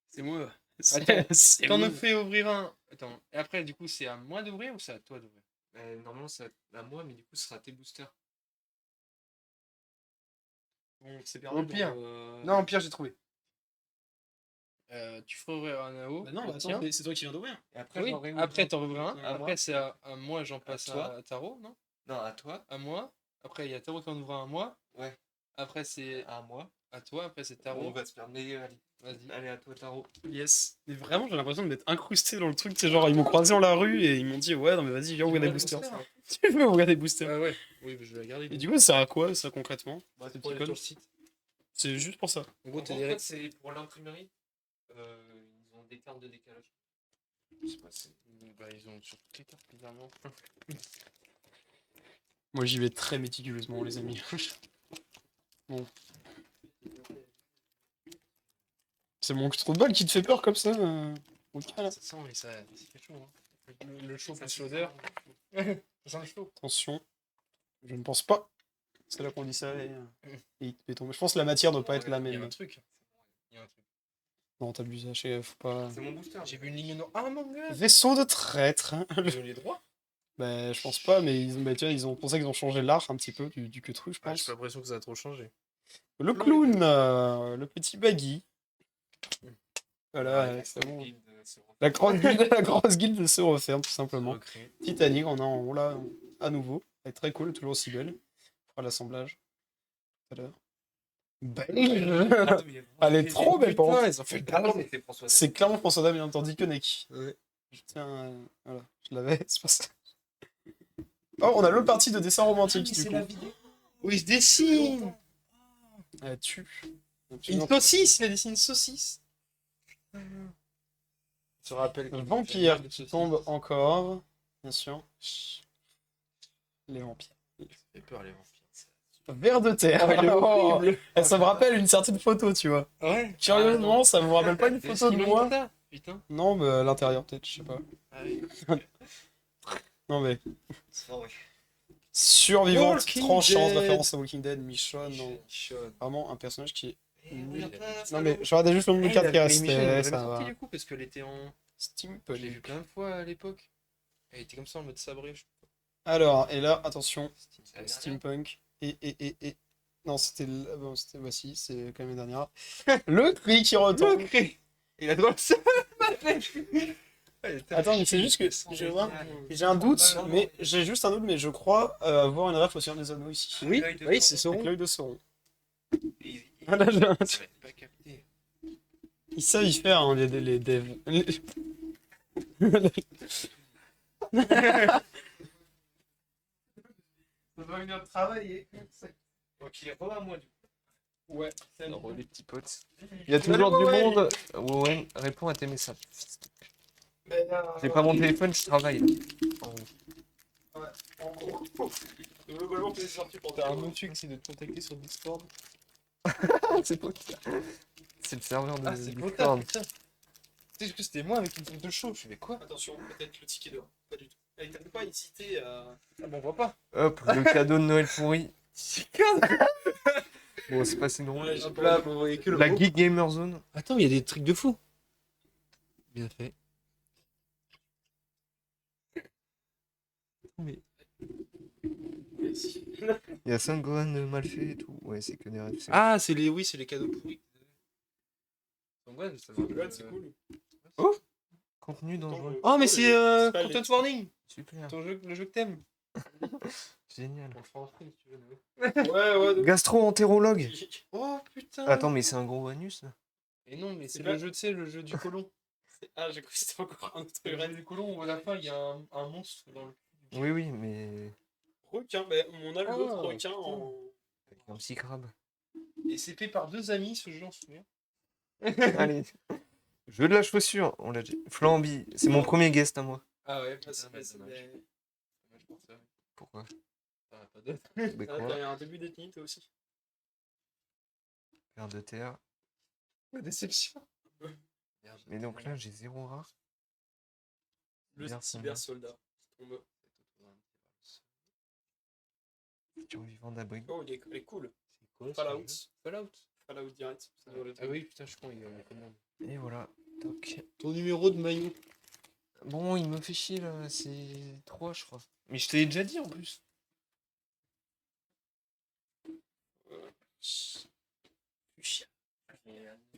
C'est moi. Attends, C'est T'en moi. as fait ouvrir un. Attends, et après, du coup, c'est à moi d'ouvrir ou c'est à toi d'ouvrir? normalement, c'est à moi, mais du coup, ce sera tes boosters. Bon, c'est Au perdu. pire. donc, Non, au pire, j'ai trouvé. Tu feras ouvrir un AO. Bah non, le bah tien. attends, c'est toi qui viens d'ouvrir. Et après, Oui, j'en réouvre après un. t'en rouvres un. À moi. Après, c'est à moi, j'en passe toi. à Taro, non? Non, à toi. À moi. Après, il y a Taro qui en ouvre un à moi. Ouais. Après, c'est À moi. à toi. Après, c'est On Taro. va se faire meilleur. Vas-y. Allez, à toi, Taro. Yes. Mais vraiment, j'ai l'impression de m'être incrusté dans le truc. C'est genre, ils m'ont croisé dans la rue et ils m'ont dit, ouais, non, mais vas-y, viens ouvrir des boosters. Tu veux ouvrir des boosters? Ah ouais. Oui, mais je vais la garder. Et du coup, ça sert à quoi, ça, concrètement? Bah, C'est pour petit aller code. sur le site. C'est juste pour ça. En gros, En t'as fait, des. c'est pour l'imprimerie. Ils ont des cartes de décalage. Je sais pas, Bah, ils ont sur toutes les cartes, bizarrement. Moi, j'y vais très méticuleusement, les amis. Bon. C'est mon trou de balle qui te fait peur comme ça. Ok, là. Ça sent, mais ça. C'est chaud, hein. Le chaud plus l'odeur. Ça sent le chaud. Attention. Je ne pense pas. C'est là qu'on dit ça et il te fait tomber. Je pense que la matière ne doit pas être la Il y a même. un truc. Il y a un truc. Non, t'abuses, faut pas. C'est mon booster. J'ai vu une ligne noire. Ah, mon gars! Vaisseau de traître. Ils ont les droits? Bah, je pense pas, mais tu vois, ils ont pensé qu'ils ont changé l'art un petit peu du queutru, je Ah, pense. j'ai l'impression que ça a trop changé. Le clown, le petit baggy. Voilà, Ouais, c'est bon. guide, c'est bon. La grosse guilde se referme, tout simplement. Recré. Titanic, on l'a à nouveau. Elle est très cool, toujours aussi belle. On fera l'assemblage tout à l'heure. Belle. Attends, mais Elle est trop belle, par contre. ils ont fait le Attends, mais c'est François. C'est clairement François Damien, tandis que Neki. Ouais. Tiens, voilà, je l'avais, c'est pas ça. Oh, on a l'autre partie de dessin romantique, du coup. vidéo. Oh, il se dessine! Elle tue. Une saucisse, il a dessiné une saucisse. Je te rappelle. Le vampire qui tombe encore, bien sûr. Les vampires. Ça fait peur, les vampires. Vers de terre. Ah, il est Oh, horrible. ça me rappelle une certaine photo, tu vois. Ouais. Curieusement, ça me rappelle pas une photo de moi. Putain. Non, mais à l'intérieur, peut-être, je sais pas. Ah oui. Non, mais Ah ouais. survivante, Walking tranchante, Dead. référence à Walking Dead, Michonne. Non. Michonne. Vraiment un personnage qui est. oui, Non, mais je regardais juste le nombre de cartes qui restait, ça sorti va. du coup parce qu'elle était en. Steampunk. Je l'ai vu plein de fois à l'époque. Elle était comme ça en mode sabré. Alors, et là, attention, C'est la dernière. Steampunk. Et. Non, c'était. Bon, c'était. Bah, si, c'est quand même la dernière. Le cri qui retombe. Le cri. Il a droit de ça. Attends, mais c'est juste que. J'ai un doute, mais j'ai juste un doute, mais je crois avoir une ref au Seigneur des Anneaux ici. Oui, L'œil de oui, c'est Avec Sauron. l'œil de Sauron. Il- Voilà, j'ai un- Pas capté. Ils savent y faire, hein, les devs. Ça va venir travailler. Ok, revois moi du coup. Ouais. Alors, les petits potes. Il y a toujours du monde. Ouais, réponds à tes messages. J'ai pas mon téléphone, je travaille là. En gros, globalement, c'est sorti pour T'as un monsieur qui essaie de te contacter sur Discord. C'est pas C'est le serveur de Ah, c'est Discord. potable, putain. Tu sais que c'était moi avec une photo de show. Je fais quoi? Attention, peut-être le ticket d'or. Pas du tout. Et t'as pas hésité à. Ah, bon, on voit pas. Hop, le cadeau de Noël pourri. Bon, c'est pas si drôle. Ouais, j'ai Hop pas là, vu. vous voyez que le. La Oh. Geek Gamer Zone. Attends, il y a des trucs de fou. Bien fait. Mais... Il y a Saint-Gohan mal fait et tout. Ouais, c'est que des rêves. Ah, c'est les... Oui, c'est les cadeaux pourris. Donc, ouais, ça va. Ouais, c'est cool. Contenu dangereux. Oh, mais c'est C'est pas les- Content Warning. Super. Ton jeu, le jeu que t'aimes. Génial. On le fera en stream si tu veux. Ouais. Gastro-entérologue. Oh putain. Attends, mais c'est un gros anus là. Et non, mais c'est C'est le pas- jeu, tu sais, le jeu du colon. Ah, j'ai cru que c'était encore un autre Le jeu rêve. du colon où à la fin il y a un monstre dans le. Oui, oui, mais. Requin, bah, on a Ah, l'autre requin en. Avec un petit crabe. Et c'est fait par deux amis, ce jeu, on se souvient. Allez. Jeu de la chaussure, on l'a dit. Flamby, c'est mon premier guest à moi. Ah ouais, Ah, c'est- dommage. c'est- Dommage pour ça. Pourquoi T'en as pas d'autres. Mais Ah, quoi t'as un début d'ethnie, toi aussi. Père de terre. La déception. Mais donc là, j'ai 0 rare. Le Merci. cyber soldat. Survivant d'abri. Oh, il est cool. C'est quoi Fallout. Fallout. Fallout direct. Ça doit le Ah oui, putain, je crois qu'il y en a quand même. Et voilà. Toc. Ton numéro de maillot. Bon, il me fait chier là, c'est 3 je crois. Mais je te l'ai déjà dit en plus.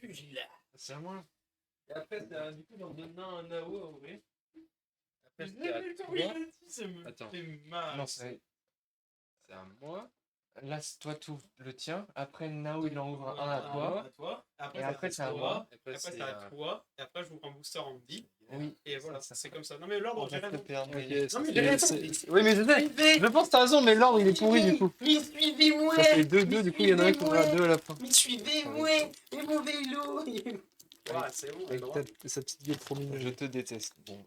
Puchia. C'est à moi. Et après, du coup, on donne un AO à ouvrir. Après, c'était à toi. Ça me Attends. fait mal. Non, c'est à moi. là, toi, tu le tien. Après, Nao, il en ouvre un à toi. Après, Et après, c'est à moi. Après, c'est à toi. Et après, j'ouvre un booster en dit. Oui. Et voilà, ça. c'est comme ça. Non, mais l'ordre, On j'ai va te raison. perdre. Ok, Non, mais c'est- j'ai raison. Oui, mais je sais. Je pense que t'as raison, mais l'ordre il est pourri du coup. Mais suivez-moi. Ça fait 2-2, du coup il y en a un qui aura 2 à la fin. Mais suivez-moi. Et mon vélo. Ouais, c'est bon. Avec sa petite gueule trop mignonne. Je te déteste. Bon.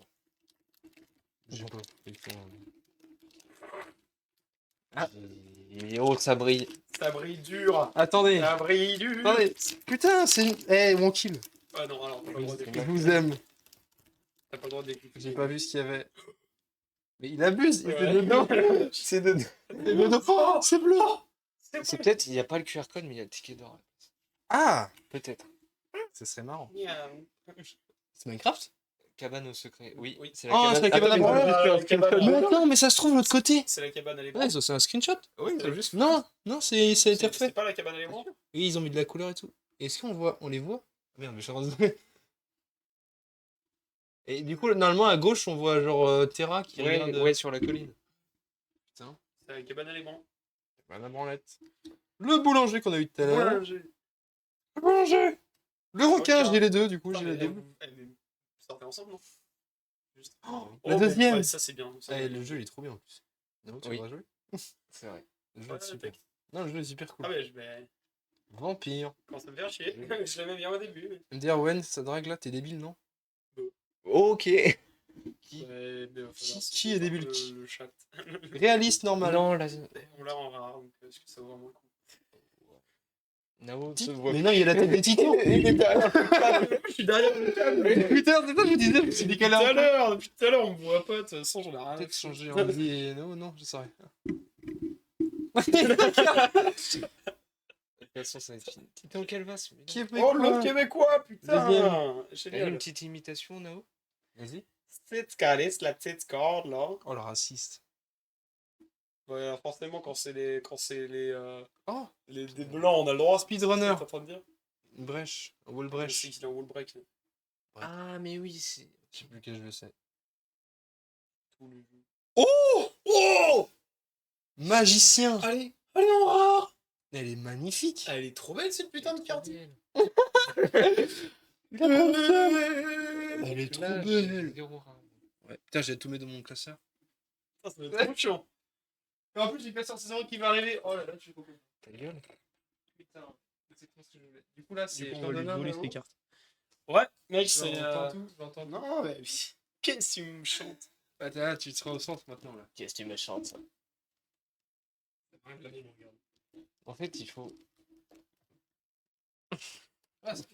J'ai pas. Ah. Et oh, ça brille. Ça brille dur. Attendez. Ça brille dur. Attendez. Putain, c'est. Eh, mon kill. Ah non, alors, t'as pas le droit Je d'écouter. vous aime. T'as pas le droit d'écouter. J'ai pas vu ce qu'il y avait. Mais il abuse. Il Ouais. fait dedans. C'est dedans. C'est dedans. Oh, c'est bleu. C'est peut-être, il n'y a pas le QR code, mais il y a le ticket d'or. Ah. Peut-être. Ce serait marrant. Miaou. C'est Minecraft. Cabane au secret. Oui, Oui. c'est Oh, c'est la cabane à Attends, mais bord. on a juste fait un cabane à screenshot. Mais attends, mais ça se trouve de l'autre côté. C'est la cabane à l'émoi. Ouais, ça, c'est un screenshot. Oui, mais juste. Non, non, ça a été C'est refait. pas la cabane à l'émoi. Oui, ils ont mis de la couleur et tout. Est-ce qu'on voit, on les voit? Merde, mais je suis en train de- Et du coup, normalement, à gauche, on voit genre Terra qui regarde. Ouais, sur la colline. Putain, C'est la cabane à l'émoi. la branlette. Le boulanger qu'on a eu tout à l'heure. Boulanger. Le boulanger. Le requin, Requin. j'ai les deux, du coup, Attends, j'ai mais les deux. sortez ensemble, non? Juste. La deuxième. Ouais, ça c'est bien. Ça, Eh, le jeu, il est trop bien en plus. Non, tu Oui. voudrais jouer? C'est vrai. Le jeu Ouais, est super. t'inquiète. Non, le jeu est super cool. Ah ouais, je vais. Vampire. Quand ça me fait chier. Je l'aimais bien au début. Mais... Me dire, Wen, ça drague là, t'es débile, non? Ok. Ouais, mais, enfin, Qui- non, c'est qui est débile, le, qui le chat. Réaliste, normal. Non, là. On l'a en rare, donc est-ce que ça vaut vraiment le coup? Nao se voit. Mais non, il y a la tête des titans. Il est derrière le câble. Je suis derrière le câble. Putain, c'est ça, je me disais, je me suis dit qu'elle a Depuis tout à l'heure, on me voit pas. De toute façon, j'en ai rien. à peut-être foutre. changer en dit et non, non, je saurais. De toute façon, ça va être fini. T'es en quelle vase Qui est Oh, le québécois, putain! Deuxième. T'as Génial. une petite imitation, Nao? Vas-y. Petite calice, la petite corde, là. Oh, le raciste. Ouais, alors forcément, quand c'est les, Oh, des blancs, on a le droit. Speedrunner. T'es en train de dire? Une brèche. Un wall Je sais brèche. qu'il est en wall break. là. Ah, mais oui, c'est. Je sais plus quel jeu c'est. Tous les jeux. Oh! Oh! Magicien. Allez, allez en rare! Elle est magnifique. Elle est trop belle cette putain de carte. Il a trop de Elle est trop Là, belle. 0 round. Ouais, putain, j'ai tout mis dans mon classeur. Ça va être trop chiant. Et en plus, j'ai classeur saison qui va arriver. Oh là là, je suis trop content. Ta gueule. Putain, c'est trop ce que je voulais. Du coup, là, Du c'est. coup, je on t'en va lui donne un, voler Nao. ses cartes. Ouais, mec, J'entends c'est. tout, j'entends tout. Non, mais. Qu'est-ce que tu me chantes? Ah, là, tu seras au centre maintenant, là. Qu'est-ce que tu me chantes, ça? En fait, il faut. Ah, c'est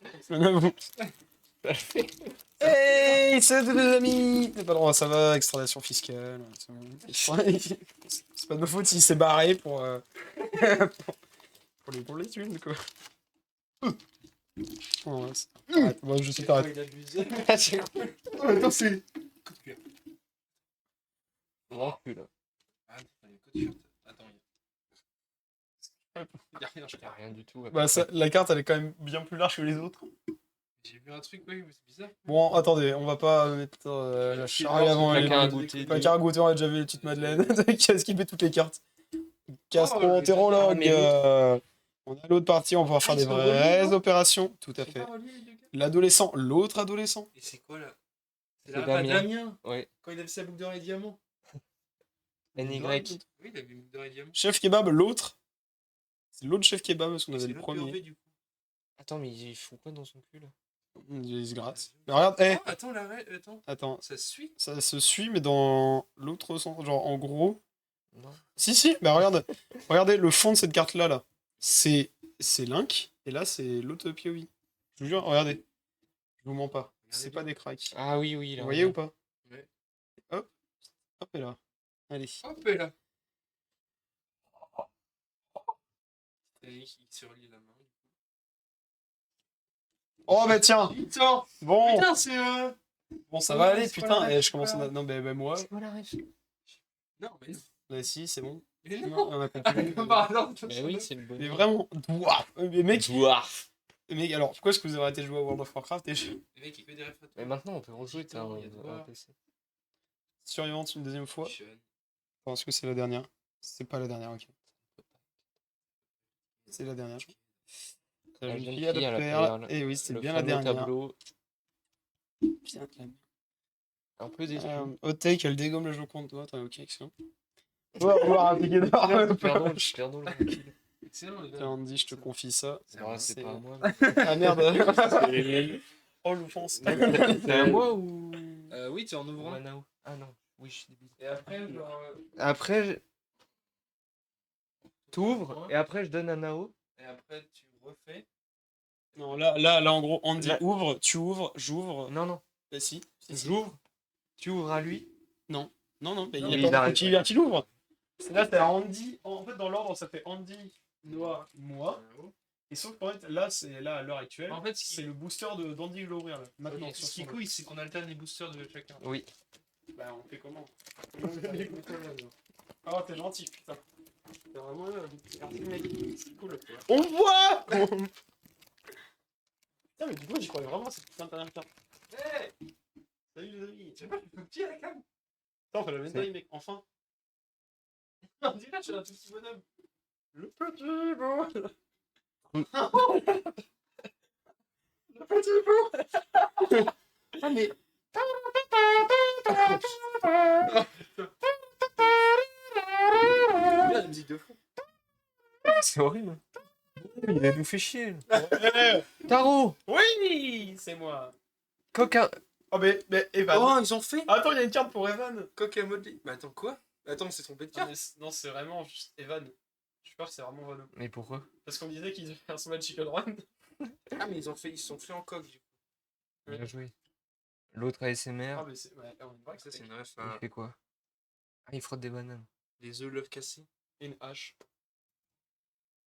Hey, salut les amis! T'es pas le droit, ça va, extradition fiscale. C'est bon. C'est pas de ma faute s'il s'est barré pour, pour les thunes, quoi. Oh, ouais, arrête, moi je sais t'arrêtes. Il abuse. Attends, c'est. Coup de cuir. On recule. Ah, il y a que de shirt. Attends, il y a rien, je Y a crois. rien du tout. à peu Bah, près. la carte elle est quand même bien plus large que les autres. J'ai vu un truc, oui, mais c'est bizarre. Bon, attendez, on va pas mettre la charrue avant les. Chacun a goûté. Chacun a goûté, on a déjà vu les petites madeleines qui a skippé toutes les cartes. Castro-entérologue. Ah, mais On a l'autre partie, on va pouvoir faire ils des sont vraies reliés, non opérations. Tout à Ils sont fait. pas reliés, les deux gars. L'adolescent, l'autre adolescent. Et c'est quoi là? C'est la Damien. Damien. Ouais. Quand il avait sa boucle d'oreille diamant. NY. Oui, il avait une boucle d'oreille diamant. Chef kebab, l'autre. C'est l'autre chef kebab parce qu'on Et avait c'est le l'autre premier. POV, du coup. Attends, mais il fout quoi dans son cul là? Il se gratte. Mais regarde, hé, Ah, attends, l'arrêt, attends. attends, Ça se suit. ça se suit, mais dans l'autre sens. Genre, en gros. Non. Si, bah regarde, regardez le fond de cette carte-là, là. C'est Link, et là, c'est l'autre POV. Je vous jure, regardez. Je vous mens pas. C'est pas des cracks. Ah oui, oui, là. Vous voyez ou pas? Ouais. Hop, et là. Allez. Hop, et là. Et il se relie la main. Oh, bah tiens. Putain, Bon, putain, c'est bon, ça va aller, c'est quoi putain. la Et ref, je commence c'est à. quoi Non, bah moi. C'est quoi la ref? Non, mais non. Là, si, c'est bon. Mais Non, non. on a compris. Comme par hasard. Mais oui, c'est le bon. Mais vraiment, dwarf. Mais mec, Dwarf. alors pourquoi est-ce que vous avez arrêté de jouer à World of Warcraft déjà? Le mec, il fait des refs à tout. Mais maintenant, on peut rejouer, t'as Putain, il y a de un voir. PC. Survivante une deuxième fois? Sean. Parce que c'est la dernière. C'est pas la dernière, ok. C'est la dernière. La jeune fille à la perle. Et oui, c'est Le bien la fameux dernière. tableau. Putain, Un peu déçu. Hot take, elle dégomme le jeu contre toi. Attends, ok, excellent. On va pouvoir appliquer d'or. Perdons le recul. Excellent, les Tiens, gars. Andy, je te confie ça. Non, c'est pas à moi. Ah merde. Oh, l'offense. C'est à moi ou. Oui, tu en ouvres un. Nao. Ah non, oui, je suis débile. Et après, genre. Après, t'ouvres et après, je donne à Nao. Et après, tu refais. Non, là, en gros, Andy Là- ouvre, tu ouvres, j'ouvre. Non, non. Bah si. J'ouvre, tu ouvres à lui. Non, mais Non, il mais y a il pas arrête, qui vient, qui l'ouvre. Là, c'est Andy. En fait, dans l'ordre, ça fait Andy, Noah, moi. Et sauf qu'en fait, là, c'est là à l'heure actuelle. En fait, ce qui- c'est le booster d'Andy qui l'ouvrir là. Maintenant, Ok, sur ce qui est son- cool, c'est qu'on alterne les boosters de chacun. Oui. Bah, on fait comment? Oh, t'es gentil, putain. T'es vraiment merci, mec. C'est cool. On voit! Putain, mais du coup, j'y croyais vraiment à cette putain de dernière carte. Hey, Salut les amis. tu sais pas, je peux petit à la cam. Attends, on fait la même taille, mec. Enfin. On dirait que je suis un tout petit bonhomme. Le petit beau. Le petit bout. Ah, mais. Bien la musique de fond. C'est horrible. Il a nous fait chier. Ouais. Taro. Oui, c'est moi. Coca. Oh, mais Evan. Oh, ils ont fait Attends, il y a une carte pour Evan. Coca Modley. Mais attends, quoi? Attends, on s'est trompé de Ah, carte. mais non, c'est vraiment juste Evan. Je suis peur que c'est vraiment Vano. Mais pourquoi? Parce qu'on disait qu'ils avaient un Small Chicken Run. Ah, mais ils se sont fait en coque, du coup. Bien joué. L'autre ASMR, Ah, mais c'est. Ouais, on voit que Ça, c'est une ref il à fait quoi? Ah, il frotte des bananes. les œufs l'œuf cassé. une hache.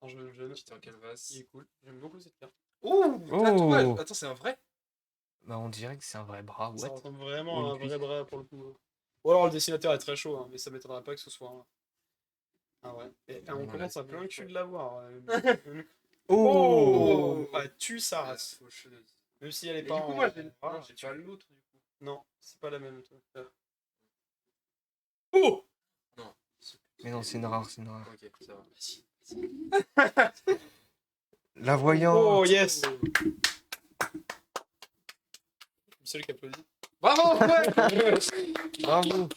Un jeu jeune. Petit en calvas. Il est cool. J'aime beaucoup cette carte. Oh, Oh. Attends, c'est un vrai? Bah, on dirait que c'est un vrai bras. Ça What? ressemble vraiment à un Une vrai cuisse. bras pour le coup. Ou alors le dessinateur est très chaud, hein, mais ça m'étonnerait pas que ce soit. Ah ouais. Et on Voilà, commence à c'est plein bien le cul fait. de l'avoir. Oh. Ah, tue sa race. Faut che- Même si elle est Et pas du coup, en. moi, j'ai Ah, non, j'ai pas l'autre, du coup. non, c'est pas la même. Toi. Oh. Mais non, c'est une rare, c'est une rare. Ok, ça va. La voyante. Oh yes. Seul qui applaudit. Bravo, ouais. Bravo.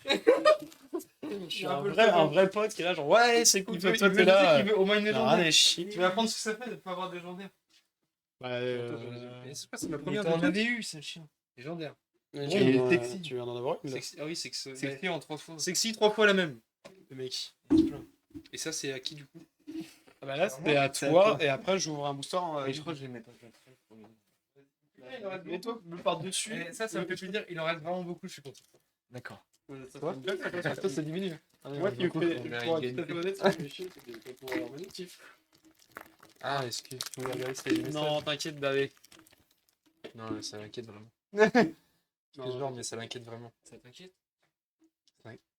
Je suis un vrai pote qui est là, genre, ouais, c'est cool, Il veut, toi, il t'es veut, là. il veut au moins une Rien légendaire. à chier. Tu vas apprendre ce que ça fait de pas avoir de légendaire. Ouais, C'est pas, c'est ma première T'en de avais eu, c'est le chien. légendaire. tu viens sexy. Tu viens d'en avoir une, là. Sexy. Ah oui, c'est que c'est C'est en 3 fois. sexy 3 fois la même. Le mec. Et ça, c'est à qui du coup? Ah bah là, c'était à C'est à toi, toi. et après, j'ouvre un booster. Mais je crois que je vais mettre un peu. Et toi, me par-dessus. Et ça me fait plaisir. Il en reste vraiment beaucoup, je suis content. D'accord. Toi, Toi, ça diminue. moi qui me fais. on a Pour une être tout à fait honnête, ça me fait chier, c'est que pour avoir motif. Ah, est-ce que tu veux regarder si t'as des messages? Non, t'inquiète, Bavé. Non, ça l'inquiète vraiment. Non, C'est genre, mais ça l'inquiète vraiment. Ça t'inquiète?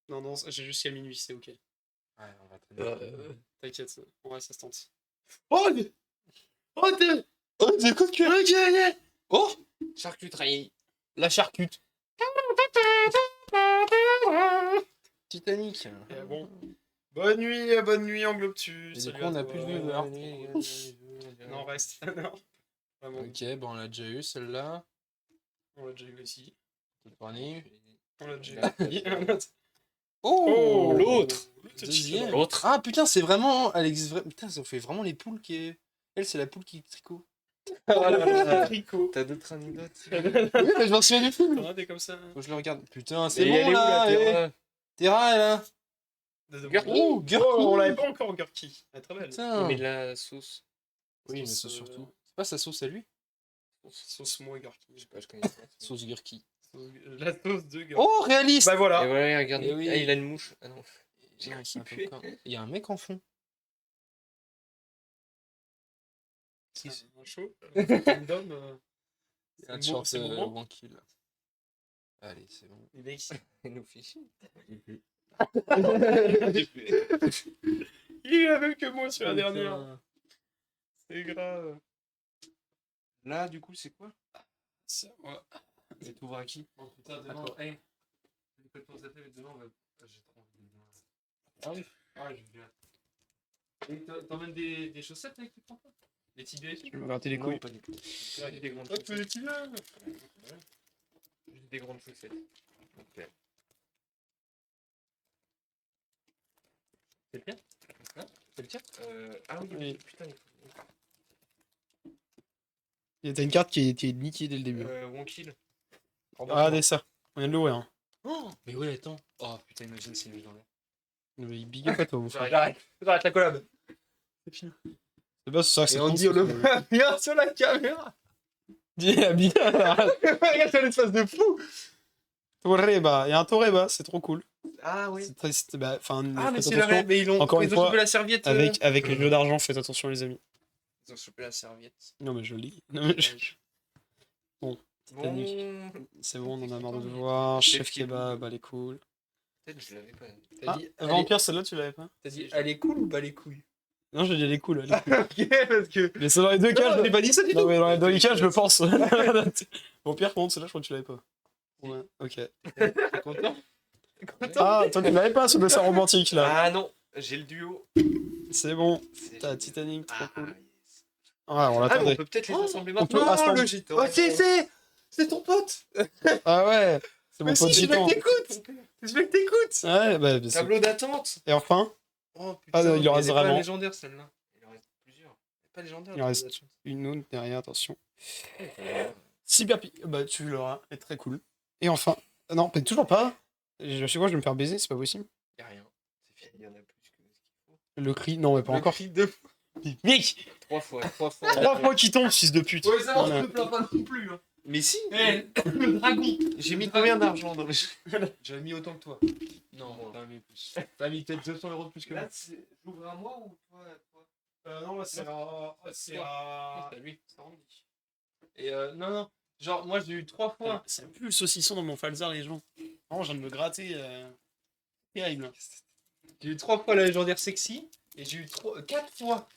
non, j'ai jusqu'à minuit, c'est ok. Ouais, on va très bien. T'inquiète, ouais, ça se tente. Oh, des coups de cœur. Oh, Charcuterie. la charcute. Titanic. Et bon. Bonne nuit, Englobtus. Et du Salut coup, à on a toi. plus de viewers. Non, reste. Non. Vraiment, Ok, bon, on l'a déjà eu celle-là. on l'a déjà eu aussi. Warning. On l'a déjà eu. Un autre. Oh, l'autre. Deuxième. L'autre. Ah putain, c'est vraiment. Putain, ça fait vraiment les poules qui est. Elle, c'est la poule qui tricot. Tricot. T'as d'autres anecdotes? Oui, mais je m'en souviens du film. T'en as des comme ça. Faut que je le regarde. Putain, c'est Et bon elle est où, là. la Terra? Terra, elle a. Gurki. Oh, Gurki. On l'avait pas encore, Gurki. Elle est très belle. Putain. Mais de la sauce. Oui, mais Sauce, c'est surtout. C'est pas sa sauce à lui? Sauce moi Gurki. Je sais pas, je connais pas. Sauce Gurki. La sauce de Gurki. Oh, réaliste. Bah Et voilà. voilà, regarde. Eh oui. Ah, il a une mouche. Ah non. J'ai un peu peur. Il y a un mec en fond. C'est un chaud. Random. Un C'est short le moment. wankill. Allez, c'est bon. Les mecs. Il nous fait chier. Il est la même que moi sur la Putain. dernière. C'est grave. Là, du coup, c'est quoi? Ouais. Et t'ouvres à qui? Oh putain, demain. Attends. Hey. Demain, on va. J'ai trop envie de demain. Ah oui. Ah, je viens. Et t'emmènes des chaussettes avec les crampons? Des tibias et tout? Je vais me gratter les Non, couilles. pas du tout. J'ai des grandes Ah, tu fais des chaussettes. tibias? J'ai des grandes chaussettes. Ok. C'est le tien? Hein? C'est le tien? Ah oui, Oui. putain. T'as une carte qui est niquée dès le début. Wonkill. Ah, des ça. On vient de l'ouvrir. Hein. Oh, mais oui, attends. Oh putain, imagine c'est une légendaire. Mais big up à toi, mon frère. J'arrête la collab. C'est fini. C'est pas ça que Et c'est on con, dit, on c'est le que- voit bien sur la caméra. Dis la big Regarde sur l'espace de fou. Toreba. Il y a un Toreba, c'est trop cool. Ah oui. C'est triste. Bah, enfin, Ah, mais faites c'est la attention. même. Mais ils ont Encore une ils ont fois, chopé la serviette. Avec les jeux d'argent, faites attention, les amis. Ils ont chopé la serviette. Non, mais je lis. Non, mais Bon. c'est bon, on en a marre de le voir. Chef Kebab, elle est cool. Peut-être que je l'avais pas. Ah, Vampire, celle-là, tu l'avais pas? T'as dit, elle est cool ou pas les couilles? Non, j'ai dit, elle est cool. Elle est cool. Ok, parce que. Mais c'est dans les deux cas, Non, je j'ai pas dit ça du Non, tout. mais dans les cas, je le pense. Vampire, par contre, celle-là, je crois que tu l'avais pas. Ouais, ok. T'es content? Ah, toi, tu l'avais pas, ce dessin romantique, là. Ah non, j'ai le duo. C'est bon. C'est T'as Titanic, trop cool. yes. Ah, on Ah, mais l'attendait. on peut peut-être les Oh, assembler on peut maintenant. assembler. le gitan. Oh, c'est ton pote. Ah ouais, c'est mon Mais pote si, je veux gitan. que t'écoutes. Je veux que t'écoutes. Ouais, bah, Tableau d'attente. et enfin, Oh Ah, non, il en mais reste elle est pas vraiment. légendaire celle-là. Il en reste plusieurs. Pas légendaire. Il en reste une autre derrière, attention. Cyber bah tu l'auras, elle est très cool. Et enfin, non, mais toujours pas. Je sais quoi, je vais me faire baiser, c'est pas possible. Y'a rien. C'est fini, il y en a plus que ce qu'il faut. Le cri, non, mais pas encore. Mec, 3 fois. 3 fois qu'il tombe, fils de pute. Ouais, ça va, Voilà. je te plains pas non plus. Hein. Mais si. Le dragon. J'ai mis combien d'argent dans le jeu? J'avais mis autant que toi. Non, Moi. t'as mis plus. T'as mis peut-être 200 € de plus que moi. Là, j'ouvre à moi ou toi? Non, là, c'est à... C'est à lui. Et non. Genre, moi j'ai eu 3 fois. C'est plus le saucisson dans mon falzar, les gens. Non, je viens de me gratter. Terrible. J'ai eu 3 fois la légendaire sexy. Et j'ai eu 4 fois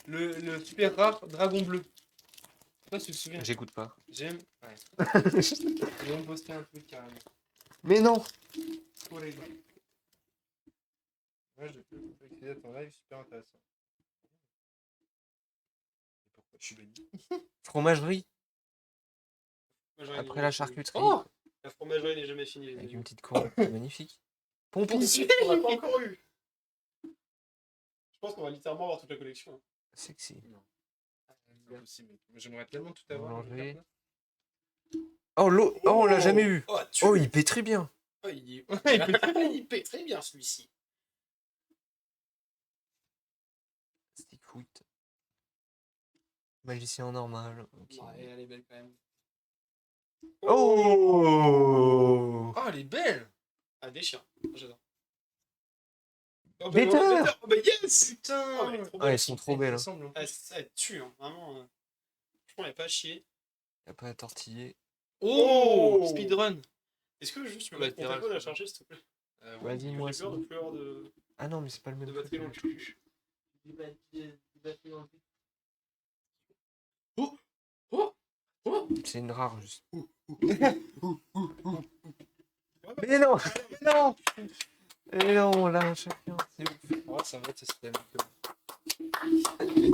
le super rare dragon bleu. Je sais pas si tu te souviens. J'écoute pas. J'aime. Ouais. J'aime poster un truc carrément. Mais non. Pour les gars. Ouais, je peux accéder à ton live, super intéressant. Et pourquoi je suis béni? Fromagerie. Après la charcuterie, Oh, la fromagerie n'est jamais finie. les avec amis. une petite couronne, c'est magnifique. Pompis, On l'a pas encore eu. Je pense qu'on va littéralement avoir toute la collection. sexy. Impossible. J'aimerais tellement tout avoir. Boulanger. Oh, l'eau, oh, on l'a jamais eu. Oh, Oh, il paie très bien. Oh, il paie très bien celui-ci. Stick foot. Magicien normal. ok. Ouais, elle est belle quand même. Oh, Oh, elle est belle! Ah, des chiens. J'adore. Oh, Better. Oh, bah yes! Putain! Oh, elle est trop Ah, belle. elles sont trop belles. Hein. Ensemble, en plus. Elle tue, hein. Vraiment. Franchement, elle est pas à chier. Y a pas à tortiller. Oh! Speedrun! Est-ce que juste tu peux Ouais, mettre mon latéral, téléphone à faut charger, s'il te plaît? Ouais. Vas-y, moi J'ai peur de plus avoir de Ah non, mais c'est pas le même. batterie dans le cul. C'est une rare, juste. Ouais, Mais non, non. Et non, on l'a un chacun. C'est ouf. Ouais, ça va être ce système.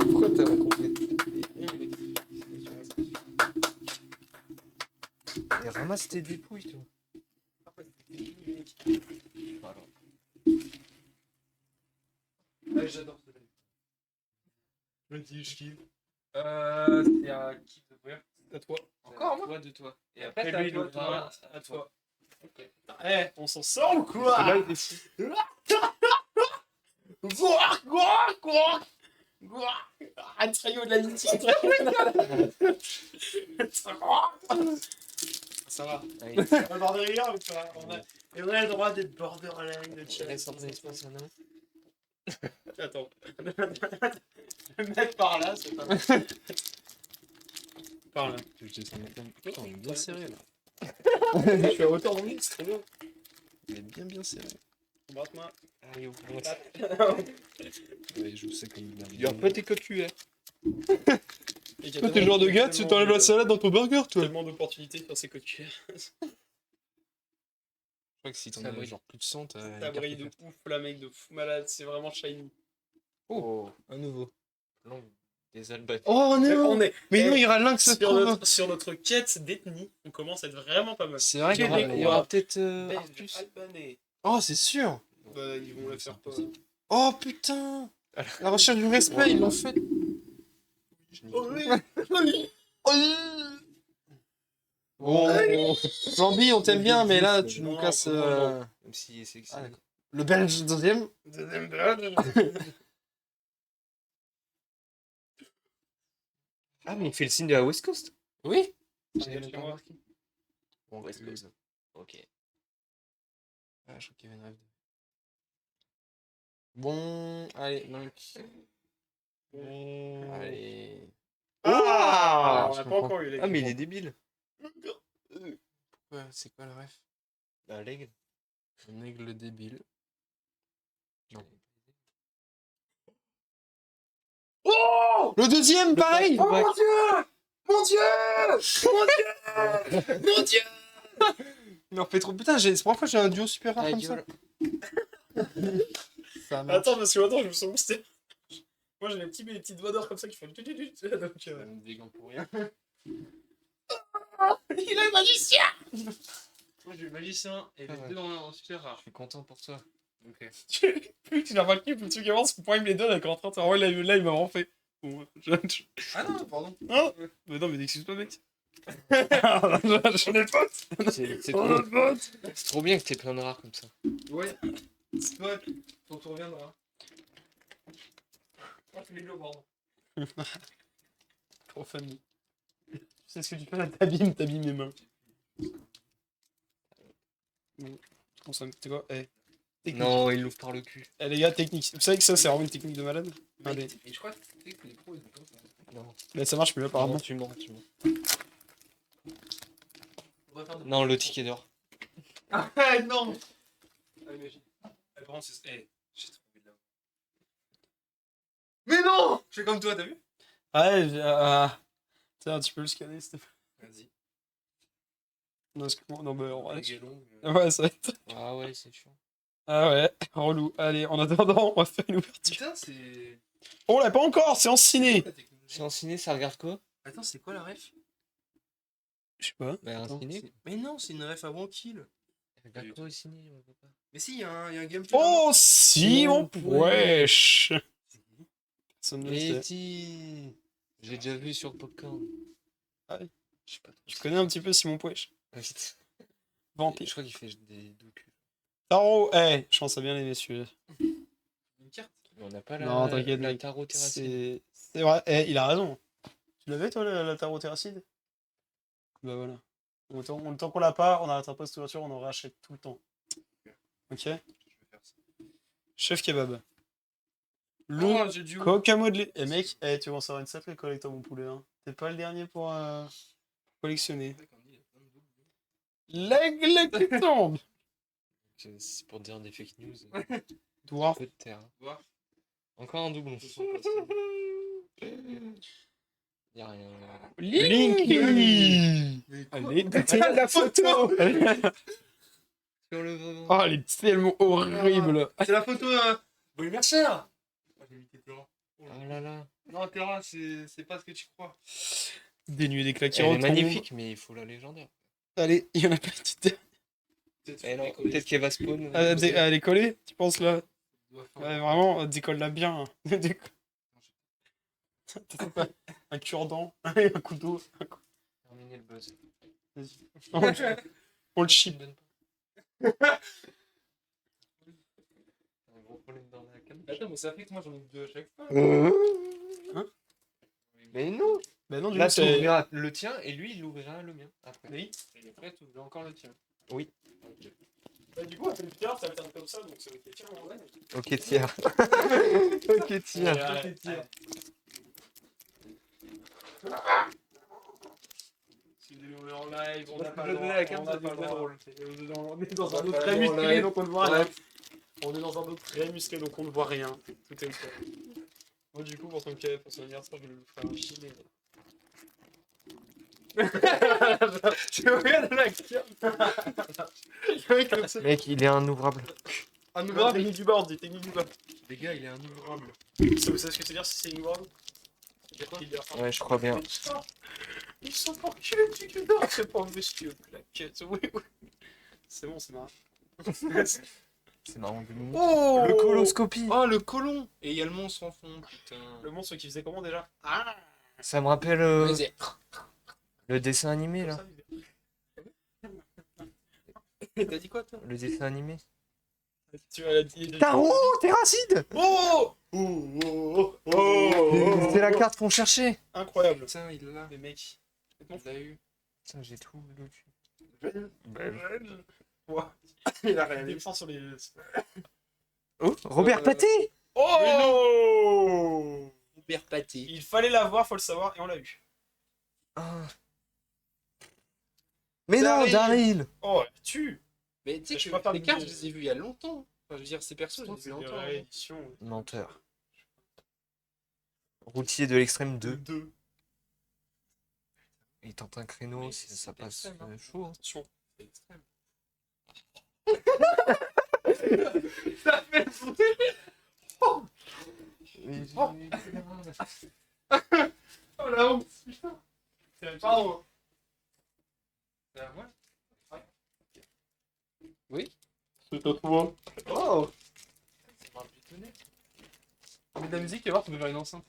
Pourquoi t'as raconté? Et ramasse tes dépouilles, toi. Voilà. Ouais, j'adore ce jeu. Je me dis, je kiffe. C'est à qui d'ouvrir? À toi. Encore moi? De toi. Et après, Après, t'as lui, il toi, ouvrira toi, à toi. Eh, on s'en sort ou Celui-là, quoi? il est fou. Un trio de l'amitié. Un trio Ça va. Allez, On va avoir de rire ou pas? Et on a le droit d'être borderline de chat. laisse entrer l'espace, un homme. Attends. Le mettre par là, c'est pas mal. Par là. Putain, il est bien serré là. Je suis à hauteur de lui, c'est très bien. Il est bien serré. Embrasse-moi. Allez, ouvre. Ouais, je sais comme il Il y a pas tes codes QR. Toi, t'es le genre de gars, tu t'enlèves la salade dans ton burger, toi. Tellement d'opportunités sur ces codes QR. Je crois que si t'en Ça as brille. genre plus de 100, t'as. Ça brille de ouf, la mec de fou malade, c'est vraiment shiny. Oh, Un nouveau. non. Des albatres. Oh On est Mais non, Eh, il y aura lynx sur notre quête d'ethnie, on commence à être vraiment pas mal. C'est vrai qu'il y aura, Québécois. il y aura peut-être. Belge, Artus. albanais. Oh, c'est sûr! Bah, ils vont le faire pas. Oh putain! La recherche du respect, ils l'ont fait! Oh oui. Bon, Zambi, on t'aime bien, mais là, tu nous Non, casses. vraiment, Même si c'est sexy. Ah, d'accord. Le belge deuxième. Deuxième belge. Ah, mais il fait le signe de la West Coast. Oui? J'avais J'avais chez pas moi. remarqué. Bon, West Coast. Ok. Ah, je crois qu'il y avait une rêve. Bon, allez, lynx. Allez. Ah, on je n'a pas comprends. encore eu les Ah, mais il est débile. Ouais, c'est quoi le ref? Bah, l'aigle. Un aigle débile. Oh Le deuxième, pareil! Oh mon dieu! Mon dieu! Mon dieu! Mon dieu! Il en fait trop. Putain, c'est la première fois que j'ai un duo super rare Ah, comme ça. gueule. Ça marche. Attends, parce que attends, je me sens boosté. Moi j'ai les petites doigts d'or comme ça qui font donc, Des gants pour rien. il est magicien! Moi j'ai le magicien et Ah les ouais. deux en super rare. Je suis content pour toi. Ok. Plus tu l'as remarqué, plus le truc avance, plus il me les donne, elle est en train de faire. Ouais, là, il m'a vraiment fait. Bon, Ah non, pardon. Non, mais non, mais n'excuse pas, mec. J'en ai pas. C'est On trop... est potes. c'est trop bien que t'aies plein de rares comme ça. Ouais. C'est toi, quand tu reviendras. Ah, tu l'es le bordel. Trop funny. Tu sais ce que tu fais là, t'abîmes mes mains. On s'en tu quoi? Eh. Technique. Non, il l'ouvre par le cul. Eh les gars, technique. Vous savez que ça, c'est vraiment une technique de malade? Allez. Et je crois que les pros, ils ont pas ça. Non. Mais ça marche mieux, apparemment. Tu mens, tu mens. On va faire de- Non, le ticket d'or. Ah non! Ah, imagine. Eh, par contre, c'est. Eh, J'ai trouvé de là. Mais non! Je fais comme toi, t'as vu? ouais, tiens, tu peux le scanner, s'il te plaît. Vas-y. Non, excuse-moi, non, mais on va Les aller. galons. Ouais, ça va être. Ah ouais, c'est chiant. Ah ouais, relou. Allez, en attendant, on va faire une ouverture. Putain, c'est. Oh, on l'a pas encore, c'est en ciné. La technologie. C'est en ciné, ça regarde quoi? Attends, c'est quoi la ref? Je sais pas. Bah, un Attends. ciné. Mais non, c'est une ref avant Kill. D'accord, le ciné, on voit pas. Mais si, il y a un gameplay. Oh si, mon Mon wesh. Personne ne le Mais sait. si. J'ai déjà vu sur Popcorn. Je sais pas trop. Tu connais un petit peu Simon Pouèche? Je Vampire. crois qu'il fait des docus. Tarot, je pense à bien les messieurs. Une carte. Mais on n'a pas Non, t'inquiète, la mec. tarot théracide. C'est vrai, il a raison. Tu l'avais toi la tarot théracide? Bah voilà. Autant qu'on l'a pas, on arrêtera pas cette ouverture, on en rachète tout le temps. Ok? Je vais faire ça. Chef kebab. Oh, j'ai du Coca modelé. Eh mec, tu vas en savoir une sacrée collecte mon poulet. Hein. T'es pas le dernier pour collectionner. L'aigle qui tombe. C'est pour dire des fake news. Dwarf. Peu de terre. Voir. Encore un doublon. Y'a rien. Linky. Mais quoi? Allez, Regarde la photo. Sur le vrai. Oh, elle est tellement horrible. C'est la photo. Bon anniversaire. Ah, j'ai mis tes Terra. Oh là là. Non, Terra, c'est pas ce que tu crois. Dénué d'éclat qui Elle est retombe. magnifique, mais il faut la légendaire. Allez, il y en a pas une petite. Eh non, peut-être qu'elle va spawn. Elle est collée, tu penses là? Ouais, vraiment, décolle-la bien. T'as pas un cure-dent, un couteau. Terminer le buzz. On le chip. Un gros problème dans la cam. Attends, mais ça fait que moi j'en ai deux à chaque fois. Hein? Mais non. Bah non, du Là, coup, tu c'est. ouvriras le tien et lui, il ouvrira le mien. Après. Oui. Et après, tu ouvres encore le tien. Oui. Ok. Bah, du coup, on fait le tiers, ça va être comme ça, donc ça va être tiers en vrai. Ok, tiens. Ok, tiens. Si vous voulez en live, on Parce n'a que pas je le donnais droit. la carte, On a c'est pas pas le droit. drôle. On est dans un On autre va très pas musclé, aller. donc on ne voit rien. Bref. On est dans un autre très musclé, donc on ne voit rien. Tout est ok. Moi, du coup, pour son anniversaire, je vais lui faire un filet. J'ai rien de la carte. Mec, il est inouvrable. Un Technique ouvrable. du board, technique du board. Les gars, il est un ouvrable. Vous savez ce que c'est dire si c'est une board? Ouais, je crois bien. Ils sont pas enculés du cul d'or, c'est pas monsieur Claquette. Oui, oui. C'est bon, c'est marrant. C'est marrant du moment. Oh Le coloscopie. Oh, le colon. Et il y a le monstre en fond, putain. Le monstre qui faisait comment déjà? Ça me rappelle Vas-y. le dessin animé là. T'as dit quoi, toi? Le dessin animé. Tu as dit. Tarot théracide. Oh oh, oh, oh. C'est la carte qu'on cherchait. Incroyable. Putain, il l'a. Les mecs. Il l'a eu. Putain, j'ai tout le cul. Il a Il est fort sur les. Oh, Robert Pathé. Oh Robert Pathé. Il fallait l'avoir, faut le savoir, et on l'a eu. Ah. Mais non, Daryl. Oh, tu. Mais tu sais Je que peux pas faire les de- cartes, je les ai vues il y a longtemps. Enfin, je veux dire, ces persos, je les ai vus longtemps. réédition. Menteur. Routier de l'extrême 2. 2. Il tente un créneau, Mais si c'est ça passe extrême, hein. chaud. Hein. Attention. C'est extrême. Ça fait Oh la honte, putain. Pardon. C'est à moi? Oui. C'est à toi. Oh. C'est pas butonné. Mets de la musique et voir, tu peux faire une enceinte.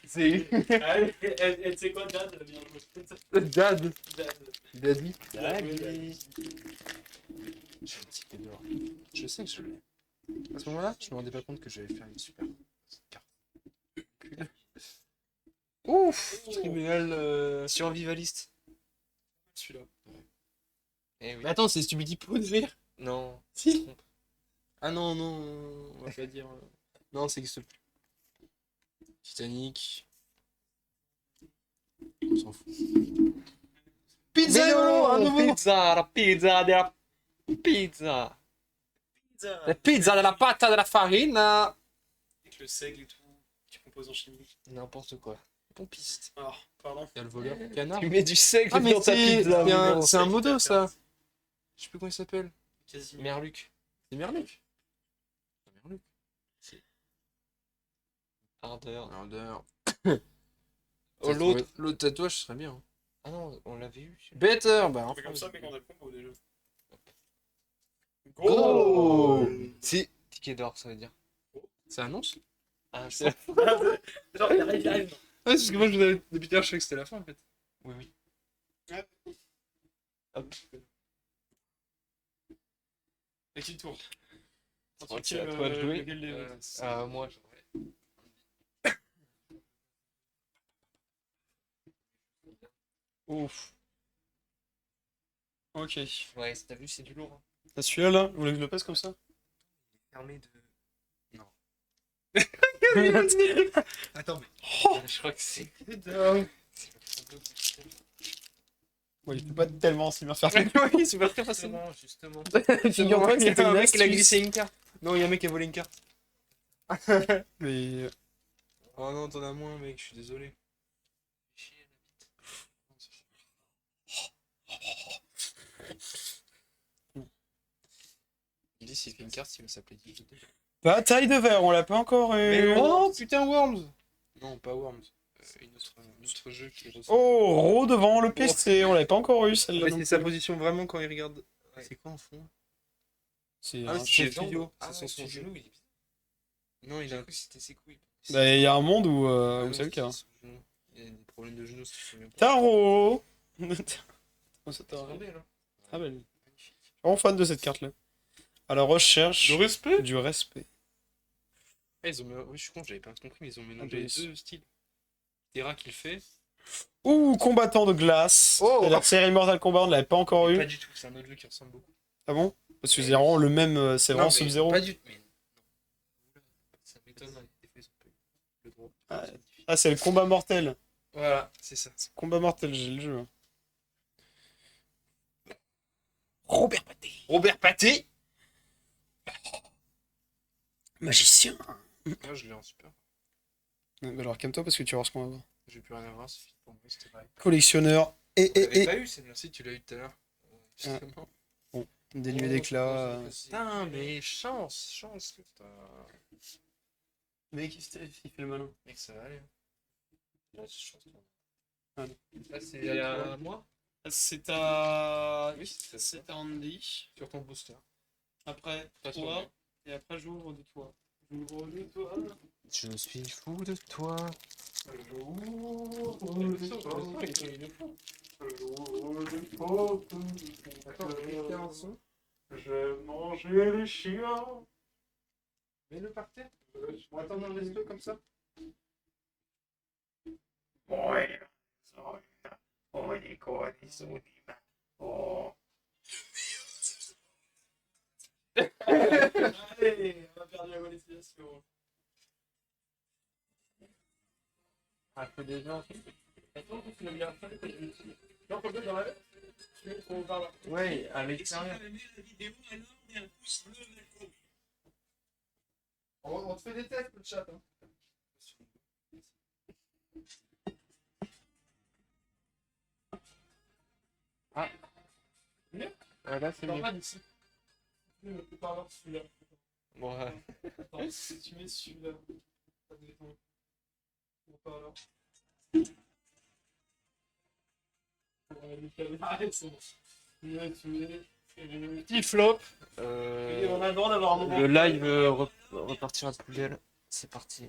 C'est Allez, tu sais quoi, Dad? Elle vient de Dad. Dad. Daddy. J'ai un petit peu dehors. Je sais que je l'ai. À ce moment-là, je me rendais pas compte que j'allais faire une super carte. Ouf, tribunal Survivaliste. Celui-là. Eh oui. Mais attends, c'est Stupidi Pou derrière? Non. Si. Ah non, non, on va pas dire. Non, ça existe plus. Titanic. On s'en fout. Pizza Mais non, à nouveau. Pizza, la pizza de la pizza. La pizza de la pâte de la farine. Avec le seigle et tout, tu composes en chimie. N'importe quoi. Pompiste. Ah, pardon. Il y a le voleur. Canard. Tu mets du seigle Ah, mais dans ta c'est pizza. mais non. c'est un modo ça. Je sais plus comment il s'appelle. Quasi. Merluc. C'est Merluc. Merluc. Ardeur. Ardeur. Oh, l'autre tatouage serait bien. Ah non, on l'avait eu. Better, bah On enfin. fait comme ça, mais quand on a le combo déjà. Go. C'est ticket d'or, ça veut dire. Ça annonce? Ah, c'est... Genre, il arrive. Ouais, parce que moi, depuis tout à l'heure, je savais que c'était la fin en fait. Oui, oui. Hop. Et qui tourne? crois que c'est à toi de jouer. Lequel des deux Moi, Ouf. Ok. ouais, t'as vu, c'est du lourd. Hein. T'as celui-là là? Vous voulez que je le passe comme ça? Fermé de... Attends, mais. Je crois que c'est... Ouais, il peut pas tellement si bien faire. Oui, c'est pas très facile. Justement. Figure-toi que c'était un mec qui a astuce. glissé une carte. Non, il y a un mec qui a volé une carte. Mais. Oh non, t'en as moins, mec, je suis désolé. Il dit s'il fait une carte, il va s'appeler Div. Bataille de verre, on l'a pas encore eu. Oh putain, Worms! Non, pas Worms. Un autre jeu qui ressemble. Oh, Ro devant le PC, on l'avait pas encore eu celle-là. Ouais, non c'est sa plus. position vraiment quand il regarde. Ouais. C'est quoi en fond? C'est Ah, un c'est chef. son studio. Ah, C'est son genou, il est bizarre. Non, il a. C'était ses couilles. Bah, il y a un monde où, Ah où non, c'est le cas. son genou. Il y a des problèmes de genoux, si je me souviens pas. Tarot. Oh, ça t'a- Regardez, là. Ah belle. Je suis vraiment fan de cette carte là. À la recherche Le respect? du respect. Ah, ils ont... Oui, je suis con, j'avais pas compris, mais ils ont mélangé yes. les deux styles. Terra qui le fait. Ouh, combattant de glace. Oh. C'est la série Mortal Kombat, on ne l'avait pas encore eu. Pas du tout, c'est un autre jeu qui ressemble beaucoup. Ah bon? Parce que c'est vraiment le même, c'est Non, vraiment mais Sub-Zero. Pas du tout. Mais... non. Ça m'étonnerait. Des fois, ils ont pas eu le droit. Ah, Ah, c'est le combat mortel. Voilà, c'est ça. Combat mortel, j'ai le jeu. Robert Paté. Robert Paté. Magicien. Moi, je l'ai en super. Alors calme-toi parce que tu vas voir ce qu'on va voir. J'ai plus rien à voir, c'est fini pour moi, c'était pareil. Collectionneur. Tu l'avais pas eu, c'est bien. Si, tu l'as eu tout à l'heure. Justement. Dénué d'éclat. Putain, mais chance que t'as. Mec, il fait le malin. Mec, ça va aller. Là, je chance. Ah, Là, c'est à moi. C'est à. Oui, c'est C'est à Andy. sur ton booster. Après, Pas sur toi. lui. Et après, j'ouvre de toi. J'ouvre de toi. Je suis fou de toi. Je mangeais les chiens. Mets-le par terre. On va attendre dans les yeux comme ça. Allez, on va faire de la monétisation. Un peu des gens. Attends, tu l'as mis à la fin, non, faut le mettre dans la lettre. On va là. Ouais, à l'extérieur. On te fait des tests, le chat. Hein. Ah. Mieux. Là, c'est mieux. Pas d'ici. Je peux pas avoir celui-là. Bon, Attends, si tu mets celui-là, ça détend. Ou pas alors. Arrête, c'est bon. Là, tu mets. Petit flop. Et on a le droit d'avoir un moment. le live repartira de poubelle. C'est parti.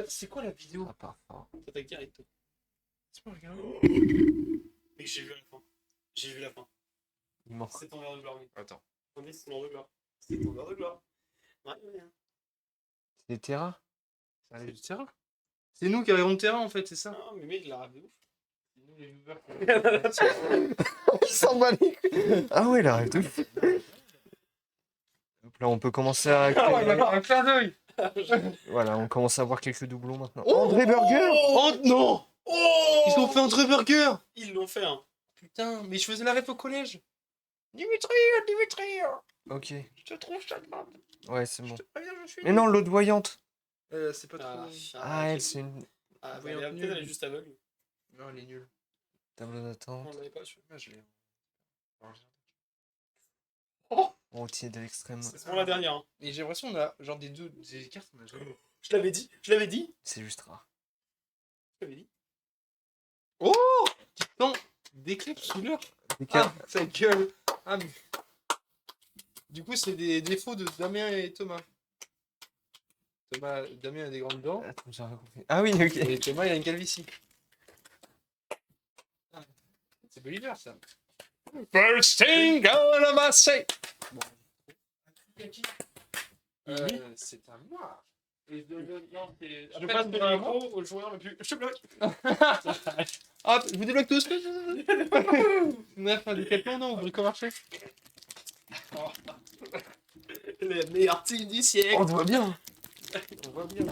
C'est quoi la vidéo? À part ça. Ça t'a carito. C'est pas regarder. Mec, j'ai vu la fin. J'ai vu la fin. Il manque. C'est ton verre de gloire, oui. Attends. On dit c'est ton verre de gloire. C'est ton verre de gloire. Ouais, ouais. C'est des Terra. Ça arrive du terrain. C'est nous qui arrivons de terrain en fait, c'est ça? Non, mais mec, il a rêvé ouf. C'est nous les viewers. Il s'en bat les couilles. Ah ouais, il arrive de ouf. Hop là, on peut commencer à... Ah, il va faire un clin d'œil. Voilà, on commence à voir quelques doublons maintenant. André Burger. Oh non! Oh Ils ont fait André Burger! Ils l'ont fait, hein. Putain, mais je faisais la ref au collège. Dimitri, Ok. je te trouve charmante. Ouais, c'est bon. Ah bien, je suis. Mais non, l'autre voyante. C'est pas trop. Ah, elle, c'est une Ah, voyante peut-être nulle. elle est juste aveugle. Non, elle est nulle. table On d'attente. l'avait pas su. Ah, je l'ai. Routier de l'extrême. C'est vraiment la dernière. Hein. Et j'ai l'impression qu'on a genre des cartes, on a jamais. Je l'avais dit. Je l'avais dit. C'est juste rare. t'avais dit. Oh, non, des crêpes sous l'heure. Ah, sa gueule. Ah, mais... Du coup, c'est des défauts de Damien et Thomas. Damien a des grandes dents. Attends, j'ai rien compris. Ah oui, ok. Et Thomas, il a une calvitie. Ah, c'est Bolivar, ça. First thing gonna my say. C'est à moi. Je passe de micro au joueur le plus. Je te bloque. Ah, je vous débloque tous. On a fait un décathlon, non, au bricomarché. Les meilleurs teams du siècle. On te voit bien. On voit bien.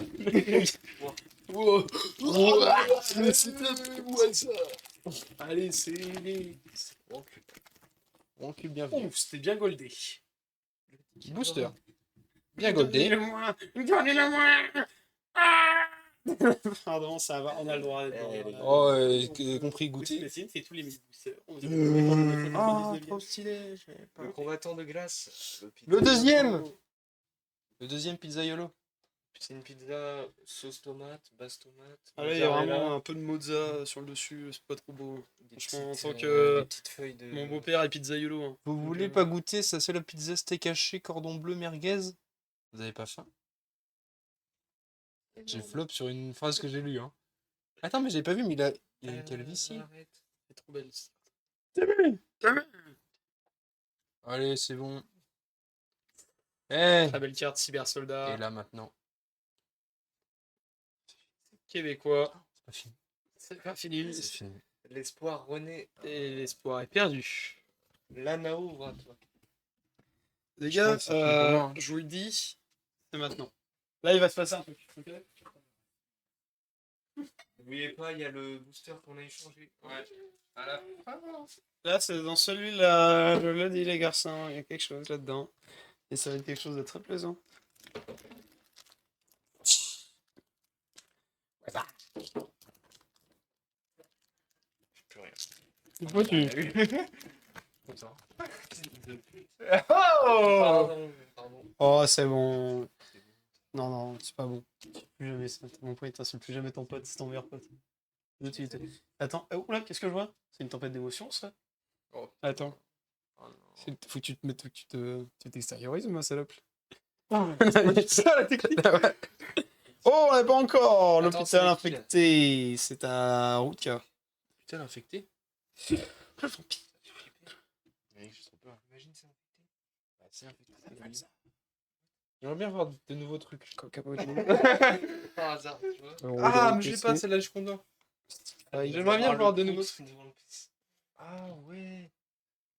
Wow. Mais c'était moi ça. Allez, c'est les. On cul bienvenue. Ouf, c'était bien goldé. Booster. Bien goldé. Donnez-le-moi. Donnez-le-moi. Ah pardon, ça va, on a le droit d'être Oh, compris goûter. goûter. C'est tous les mille boosters. Ah, trop stylé. Le combattant de glace. Le deuxième. Le deuxième pizzaiolo. C'est une pizza sauce tomate, base tomate. Ah là, il y a mozzarella, vraiment un peu de mozza sur le dessus, c'est pas trop beau. des Franchement, en petites, tant que des petites feuilles de. mon beau-père est pizzaiolo. Hein. Vous voulez pas goûter ça, c'est la pizza steak haché cordon bleu merguez? Vous avez pas faim? J'ai flop sur une phrase que j'ai lue. Hein. Attends, mais j'ai pas vu, mais il a une calvitie. Arrête. C'est trop belle. Allez, c'est bon. Eh. Très belle carte cyber soldat Et là maintenant, québécois. c'est pas fini. C'est pas fini. C'est fini. L'espoir renaît. Et l'espoir est perdu. L'Ana ouvre à toi. Les Je gars, pense que c'est fini pour moi, hein. je vous le dis, c'est maintenant. Là, il va se passer un truc. Ok. N'oubliez pas, il y a le booster qu'on a échangé. Ouais. À la fin. Là, c'est dans celui-là, je le dis les garçons, il y a quelque chose là-dedans. Et ça va être quelque chose de très plaisant. Plus rien. Pourquoi tu... Content. Oh Pardon. Oh, c'est bon. Non, non, c'est pas bon. Plus jamais ça. Mon pote, t'insultes plus jamais ton pote, c'est ton meilleur pote. D'utilité. Attends, oula, qu'est-ce que je vois? C'est une tempête d'émotions, ça? Oh. Attends. Oh non. Faut que tu te mettes, faut que tu t'extériorises, ma salope. C'est ça la technique. Oh, on l'a pas encore! Attends, L'hôpital c'est qui, là infecté. C'est à Routka. Putain, l'infecté. Le vampire. Mec, j'ai trop peur. Imagine c'est infecté. Bah, c'est infecté. J'aimerais bien voir de nouveaux trucs. Par hasard, tu vois. Ah, mais je sais pas, celle-là, je suis content. J'aimerais bien voir de nouveaux trucs. Ah ouais.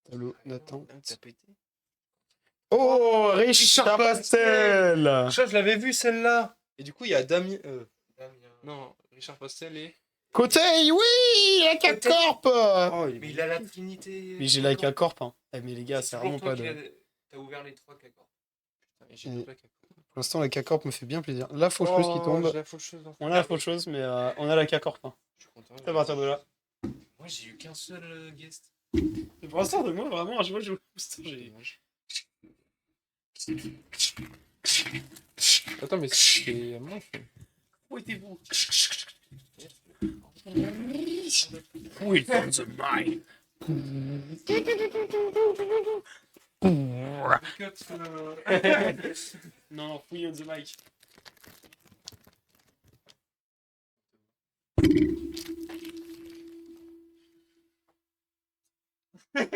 Tableau d'attente. T'as pété. Oh, Richard Pastel! Ça, je l'avais vu celle-là. Et du coup, il y a Damien. Damien. Non, Richard Pastel et. Côté, oui! La K-Corp! Oh, Mais il a la Trinité. Mais j'ai la K-Corp, hein. Eh, mais les gars, c'est vraiment pas de... T'as ouvert les trois cacors. J'ai deux plaques. Pour l'instant, la K-Corp me fait bien plaisir. La faucheuse qui tombe. La faucheuse. On a la faucheuse, mais on a la K-Corp. Hein. Je suis content. À partir de là. Moi, j'ai eu qu'un seul guest. Et pour l'instant, de moi, vraiment, je vois, je j'ai... Attends, mais c'est à moi. Où était-vous? Oui, from the mind. Non, non, fouille on the mic.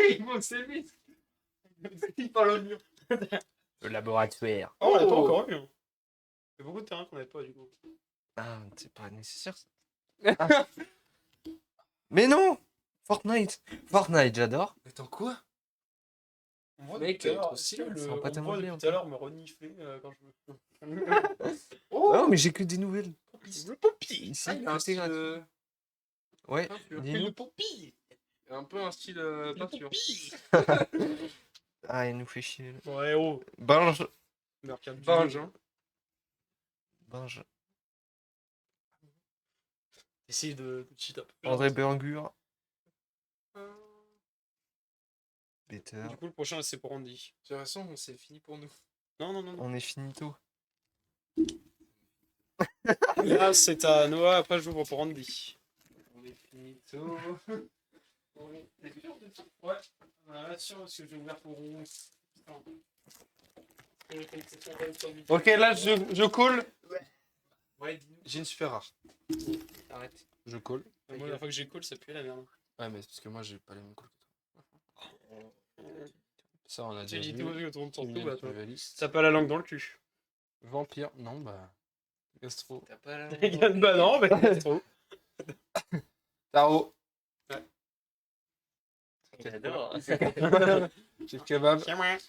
Il manque c'est lui. Il parle au mur. Le laboratoire. Oh, on l'a pas encore eu. Hein. Il y a beaucoup de terrains qu'on n'avait pas, du coup. Ah, c'est pas nécessaire ça. Ah. Mais non! Fortnite! Fortnite, j'adore. Attends, quoi? On voit Mec, depuis tout à l'heure, trop est-ce stylé, que ça va pas on tellement voit bien, depuis tout à l'heure me renifler quand je me... Oh, non, mais j'ai que des nouvelles. Le Poppy! Ici, Il a un c'était style. gratuit. Ouais, Peinture. dis-nous. Le Poppy! Un peu un style Le peinture. Poppy! Ah, il nous fait chier. Ouais, oh! Binge. Mercat du Binge. Binge. Binge. Essaye de cheat up. André Burgur. Better. Du coup, le prochain, c'est pour Andy. De toute façon, c'est fini pour nous. Non, non, non. non. On est finito. Là, c'est à Noah, après j'ouvre pour Andy. On est finito. T'es sûr de ça? Ouais, là sûr, parce que j'ai ouvert pour 11. Ok, là, je call. Ouais, dis-nous. J'ai une super rare. Arrête. Je call. Moi, la fois que j'ai call, ça pue la merde. Ouais, mais c'est parce que moi, j'ai pas les mêmes calls que toi. Ça, on a J'ai déjà dit vu. tout, je tourne sur tout, bah, toi. Survivaliste. T'as pas la langue dans le cul. Vampire. Non, bah. Gastro. T'as pas la. Bah non, bah c'est trop. Tarot. J'adore. J'ai le kebab.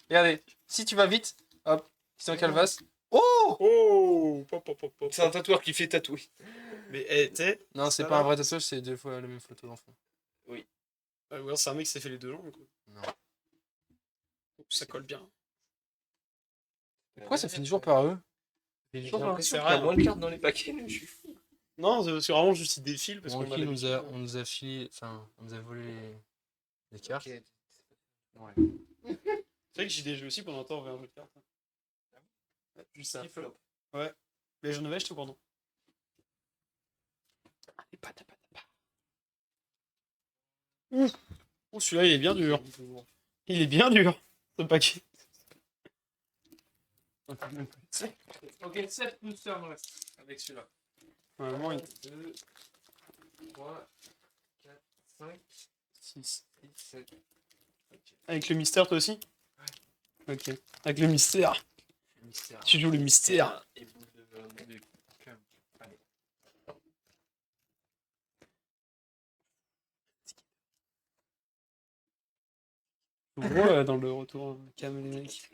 Regardez, si tu vas vite, hop, Christian Calvas. Oh! Oh, pop, pop, pop, pop. C'est un tatoueur qui fait tatouer. Mais tu sais, Non, c'est ça, pas là. un vrai tatouage, c'est deux fois la même photo d'enfant. ouais, ouais, c'est un mec qui s'est fait les deux jambes. Quoi. Non. Ça colle bien. Pourquoi ça finit toujours par eux? J'ai C'est l'impression qu'il y vrai, a moins de cartes dans les paquets, je suis fou. Non, c'est vraiment juste il défile parce Bon, qu'on a qui l'habitude. on nous a filé, enfin, on nous a volé les cartes. Ouais. C'est vrai que j'ai déjà aussi pendant un temps envers un jeu de cartes. Ouais, juste ça. Flop. Ouais. Mais j'en avais acheté pendant. Ouf. Oh, celui-là, il est bien dur. Il est bien dur, ce paquet. Ok, 7 boosters me reste avec celui-là. Vraiment, 2, 3, 4, 5, 6. 6, 7. Avec le mystère, toi aussi? Ouais. Ok. Avec le mystère. Mystère. Tu joues le mystère. Et boule de cum. Allez. Ouais, dans le retour, Cam les mecs.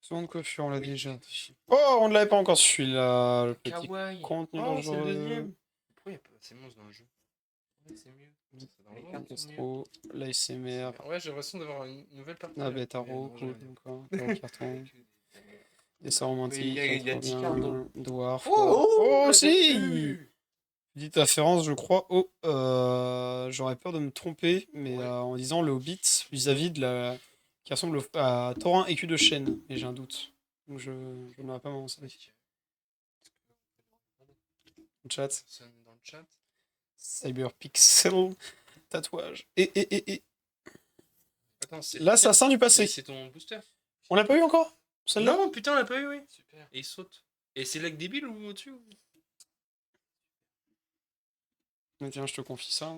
Soin de coiffure, on l'a déjà. Oh, on ne l'avait pas encore celui-là. Le petit Kawaii. contenu Oh, c'est le dangereux. deuxième. Pourquoi il y a pas assez de monstres dans le jeu? Ouais, c'est mieux. Dans le Les jeu, cartes c'est mieux. astro, l'ASMR, Ouais, j'ai l'impression d'avoir une nouvelle partie. navette tarot, non, cool, j'avais- d'accord. Tarot carton, dessin romantique, il y a 10 cartes, donc. dwarf. Oh, la si début. Petite afférence, je crois. Oh, j'aurais peur de me tromper, mais Ouais. en disant le Hobbit vis-à-vis de la. Qui ressemble à Thorin écu de chêne, mais j'ai un doute. Donc je n'aurais pas m'avancer. Chat. Personne dans le chat. Cyberpixel, tatouage. Et. Attends, c'est L'assassin du passé. c'est ton booster. On l'a pas eu encore? Celle-là? Non, putain, on l'a pas eu, oui. Super. Et il saute. Et c'est l'aigle débile ou au-dessus ou... Mais tiens, je te confie ça.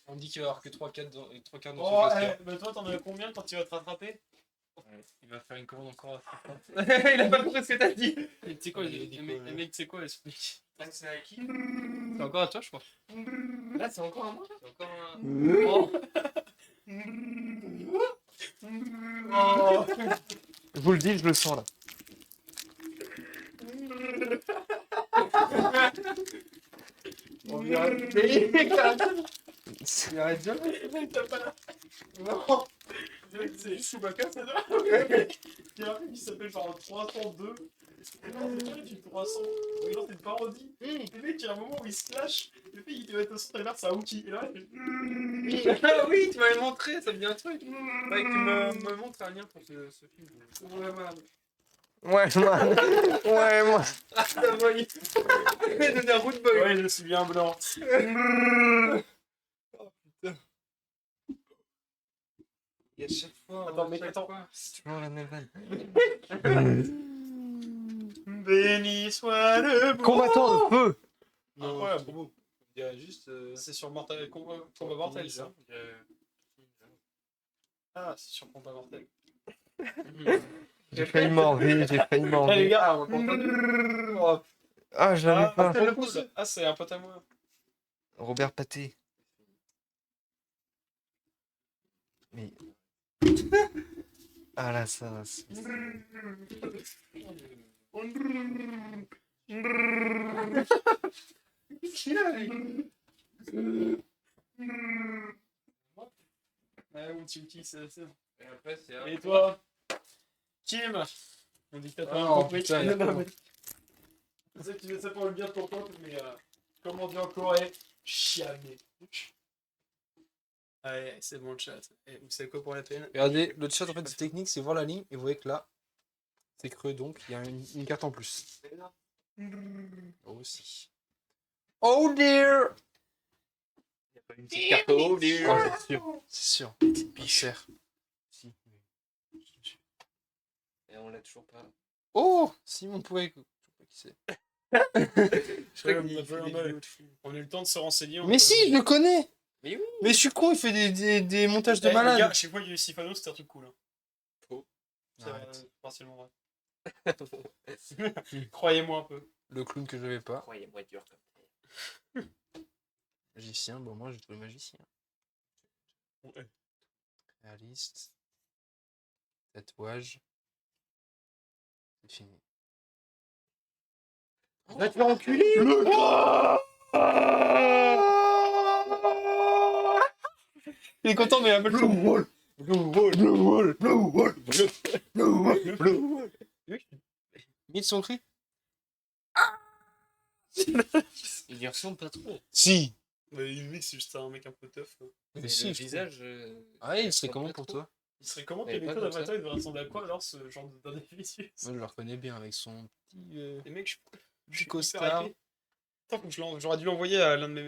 On dit qu'il va y avoir que 3 cartes dans, 3 cartes dans Oh, son booster. bah toi, t'en as combien quand tu vas te rattraper? Ouais, il va faire une commande encore à Il a pas compris ce que t'as dit. Tu sais quoi, Il a dit quoi, les mecs, c'est quoi, explique. C'est à qui? C'est encore à toi, je crois. Là, c'est encore à moi? C'est encore un. Oh. Je vous le dis, je le sens là. On verra. Il arrête bien. T'as pas la... Non! C'est Chewbacca, c'est là. Il y a un film qui s'appelle genre 302. C'est du 300. Oui, non, c'est une parodie. Le mec, il y a un moment où il se lâche. Le fait, il te met au centre et là, c'est un outil. Et là, il fait... Ah oui, tu m'avais montré, ça me dit un truc. Faudrait que tu me montres un lien pour ce film. Ouais, man. Ouais, moi. Ouais, moi. Ah, t'as voyé. Il m'a donné un root boy. Ouais, je suis bien blanc. Et à chaque fois. Attends, à mais chaque attends. fois. C'est toujours la même vanne. Béni soit le beau. Combattant de feu. Non, Incroyable. trop beau. Il y a juste. C'est sur Mortal Combat Mortel, ça. Ah, c'est sur Combat Mortel. J'ai failli m'enlever, j'ai failli Ah, les m'enlever. gars, on va Ah, je l'avais pas. Ah, c'est un pote à moi. Robert Pathé. Mais. Ah là, ça. Ouais, mon petit, c'est ça. Et après, c'est. Et toi, Kim? On dit que t'as pas Oh, compris. putain, il y a Non, mais- Je sais que tu fais ça pour le bien de ton pote, mais comme on dit en Corée, chiamé. Ouais, c'est bon le chat. Et vous savez quoi pour la peine? Regardez, le chat en fait, c'est technique, c'est voir la ligne et vous voyez que là, C'est creux, donc il y a une carte en plus. Aussi. Oh dear! Une petite carte au Oh, c'est sûr. C'est sûr. Petite bichère. Si. Et on l'a toujours pas. Oh! Simon Pouet. Je sais pas qui c'est. Je crois Ouais, qu'il on a fait pas des eu un vidéos de fou. On a eu le temps de se renseigner. Mais si, je le connais! Mais oui. Mais je suis con, il fait des montages de Les gars, malade. chez moi, il y a eu Sifano, c'était un truc cool. Hein. Faux. C'est Arrête. partiellement vrai. Croyez-moi un peu. Le clown que je n'avais pas. Croyez-moi dur comme Magicien, bon, moi j'ai trouvé magicien. Ouais. Réaliste. Tatouage. C'est fini. Va te faire enculer! Il est content, mais un peu le Wall! Blue Wall! Blue Wall! Blue Wall! Blue Wall! Blue Wall! Mille son cri? Il y ressemble pas trop. Si! Le mec, c'est juste un mec un peu tough. Mais si, le je visage. Ah, il serait ressemble comment pas pour trop. toi? Il serait comment Mais que les pas codes comme ça. Avatar, il devrait ressembler à quoi alors ce genre d'individu? Moi je le reconnais bien avec son petit. Les mecs, je suis costard. hyper hypé. Attends, faut que j'aurais dû l'envoyer à l'un de mes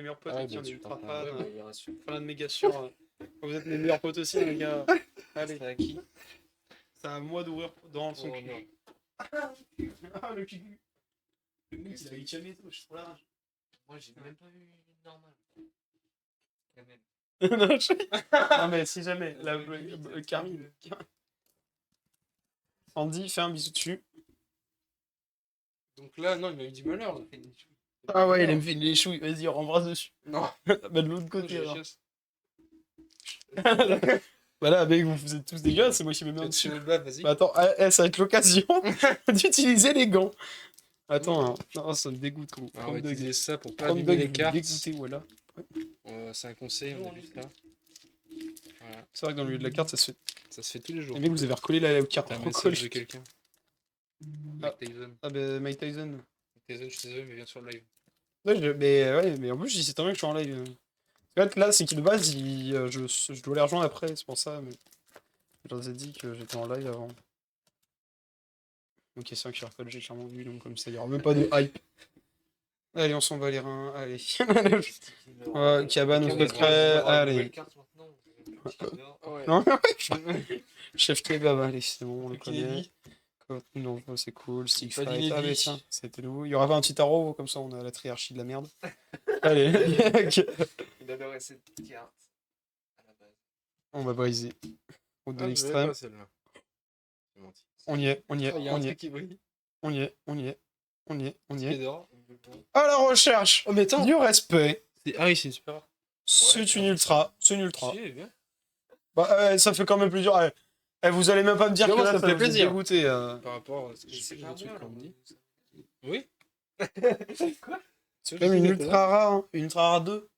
meilleurs potes Ah ouais, avec qui bien on est sûr, ultra t'as fan. Ouais, bah, il rassure. Fan de méga sûr. Vous êtes mes meilleurs potes aussi, les gars. Allez, C'est à qui? c'est à moi d'ouvrir dans son Oh, cul. non. Ah, le cul. Le mec, il a échamé et tout, je suis trop la rage. Moi, j'ai même pas vu une normale. Quand même. Non, mais si jamais, Carmine. Sandy, fais un bisou dessus. Donc là, non, il m'a eu du malheur. Là. Ah ouais, il aime faire les chouilles. Vas-y, rembrasse dessus. Non, Bah, de l'autre je côté, alors. chasse. Voilà, mec, vous êtes tous dégueulasses, c'est moi qui me mets en Tu dessus. me bats, vas-y. Bah, attends, ça va être l'occasion d'utiliser les gants. Attends, hein. Non, ça me dégoûte. Gros. Ah ouais, Prendre utiliser ça pour pas 30 abîmer bugs, les cartes. dégoûté, voilà. C'est un conseil, on a vu ça. Voilà, C'est vrai que dans le milieu de la carte, ça se fait. ça se fait tous les jours. Les mecs, vous avez recollé la carte T'as un recollée. message de quelqu'un. Mike Tyson. Ah bah, Mike Tyson. Mike Tyson, je suis désolé, mais viens sur le live. Ouais, mais en plus, je dis, c'est tant bien que je suis en live. En fait, là, c'est qu'il de base, je dois les rejoindre après, c'est pour ça. Mais je leur ai dit que j'étais en live avant. Ok, c'est vrai que je j'ai clairement vu, donc comme ça, il n'y aura même pas de hype. Allez, on s'en va les reins, allez. Ouais, cabane au secret, allez. Non, Chef Kebab, allez, c'est bon, on le connaît. Non, c'est cool, Stick Pas Fight. Ah, d'inédit. mais tiens, c'était nouveau. Il y aura pas un petit tarot, comme ça, on a la triarchie de la merde. Allez, Il adorait cette carte. À la base. on va briser. Route de Ah, je l'avais l'extrême. pas, celle-là. J'ai menti. On y est, on y est, Ah, il y a on un y truc est, qui brille. on y est, on y est, on y est, on y Pied est. d'or. À la recherche Oh, mais attends. du respect. Ah oui, c'est super rare. C'est une ultra, c'est une ultra. Si, bien. Bah, ça fait quand même plaisir. Vous allez même pas me dire que Moi, là, ça me fait vous êtes plaisir. dégoûté. Par rapport à ce que j'ai C'est fait, pas le truc moi, qu'on me dit. là. Oui. C'est même une ultra rare, hein. Une ultra rare 2.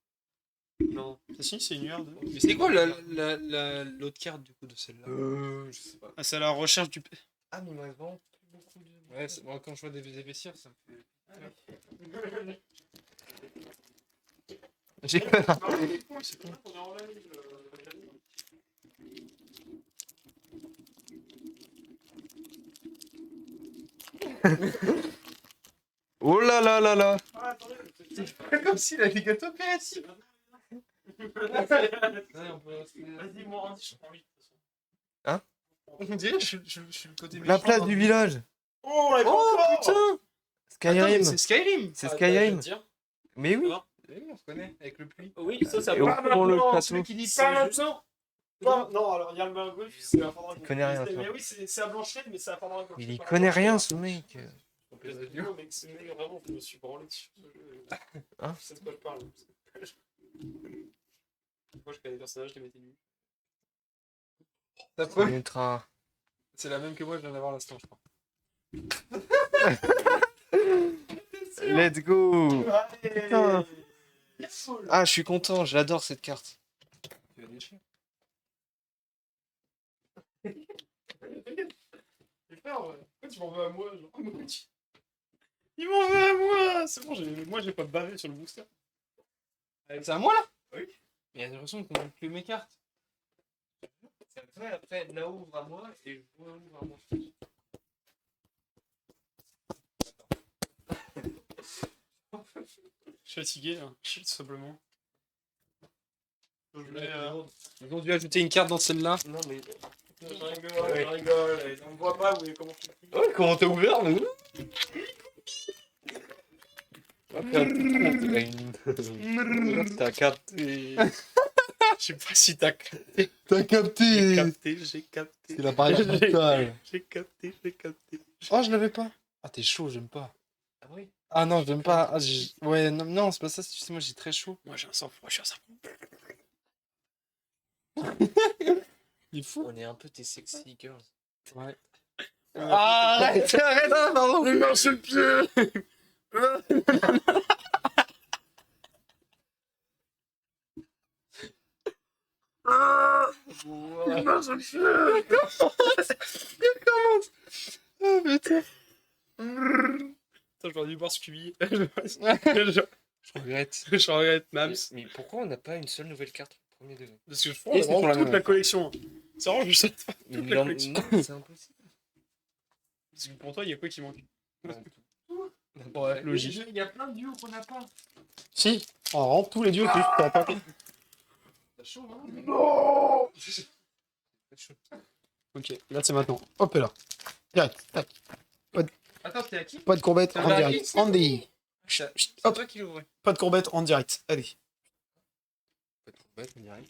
Non. Si, c'est une UR 2. Mais c'est quoi l'autre carte du coup de celle-là? Je sais pas. Ah, c'est à la recherche du. Ah, mais il me reste vraiment plus beaucoup de. Ouais, moi quand je vois des épaissir, ça me fait. J'ai peur. Oh là là là là. Comme s'il avait des gâteaux PS. Vas-y, moi, Randy, je prends 8. Hein? On dirait je suis le côté La place du village. Oh, la Oh putain. Attends, Skyrim. mais c'est Skyrim. C'est Skyrim. Mais oui. Oui, on se connaît avec le pluie. Oui, ça Et au fond, le château. Celui qui dit pas maintenant. Non, alors il y a le main gauche, c'est à Fandra. Il connaît rien, toi. Mais oui, c'est à Blanchette, mais c'est à Fandra. Il y connaît rien, ce mec. Non, mec, c'est mec, vraiment, je me suis branlé dessus. Hein? Je sais de quoi je parle. Moi, je connais les personnages, je les mettais nus. Ta foi, Une ultra. c'est la même que moi, je viens d'avoir l'instant, je crois. Let's go. Putain. Ah, je suis content, j'adore cette carte. Tu vas déchirer. Pourquoi tu m'en veux à moi genre Il m'en veut à moi. C'est bon, moi j'ai pas bavé sur le booster. C'est à moi là? Oui. Mais il y a l'impression qu'on manque plus mes cartes. C'est vrai, après, là ouvre à moi et je vois ouvre à moi. Je suis fatigué, là. Tout simplement. Je voulais, Ils ont dû ajouter une carte dans celle-là. Non, mais. je rigole. On me voit pas, vous voyez comment je suis. Ouais, comment t'as ouvert le T'as capté. Je sais pas si t'as T'as capté. j'ai capté. C'est la barrière mentale. J'ai capté. Oh, je l'avais pas. Ah, t'es chaud, j'aime pas. Ah oui. Ah non, j'aime pas. Ah, ouais, non, non, c'est pas ça. Tu sais, moi, j'ai très chaud. Moi, j'ai un sang-froid, je suis un sang-froid. Il est fou. On est un peu tes sexy girls. Ouais. Arrête, arrête, ah, pardon. Il marche le pied. Il marche le pied. Ah, putain. J'aurais dû boire Scooby. Je regrette. Je regrette, Mams. Mais pourquoi on n'a pas une seule nouvelle carte au premier degré? Parce que je Et prends c'est pour la vraiment toute même la fois. collection. C'est vraiment juste ça. Mais Toute la collection. non, c'est impossible. Parce que pour toi, il y a quoi qui manque? Ouais, logique. Il y a plein de duos qu'on n'a pas. Si. On rentre tous les dieux, tu te rends pas compte. T'as chaud, hein? Non. Ok, là c'est maintenant. Hop là. Direct. Tac. Attends, t'es à qui? Pas de courbette en T'as direct. Andy. C'est Hop. toi qui l'ouvrais. Pas de courbette en direct. Allez. Pas de trompette, on dirait.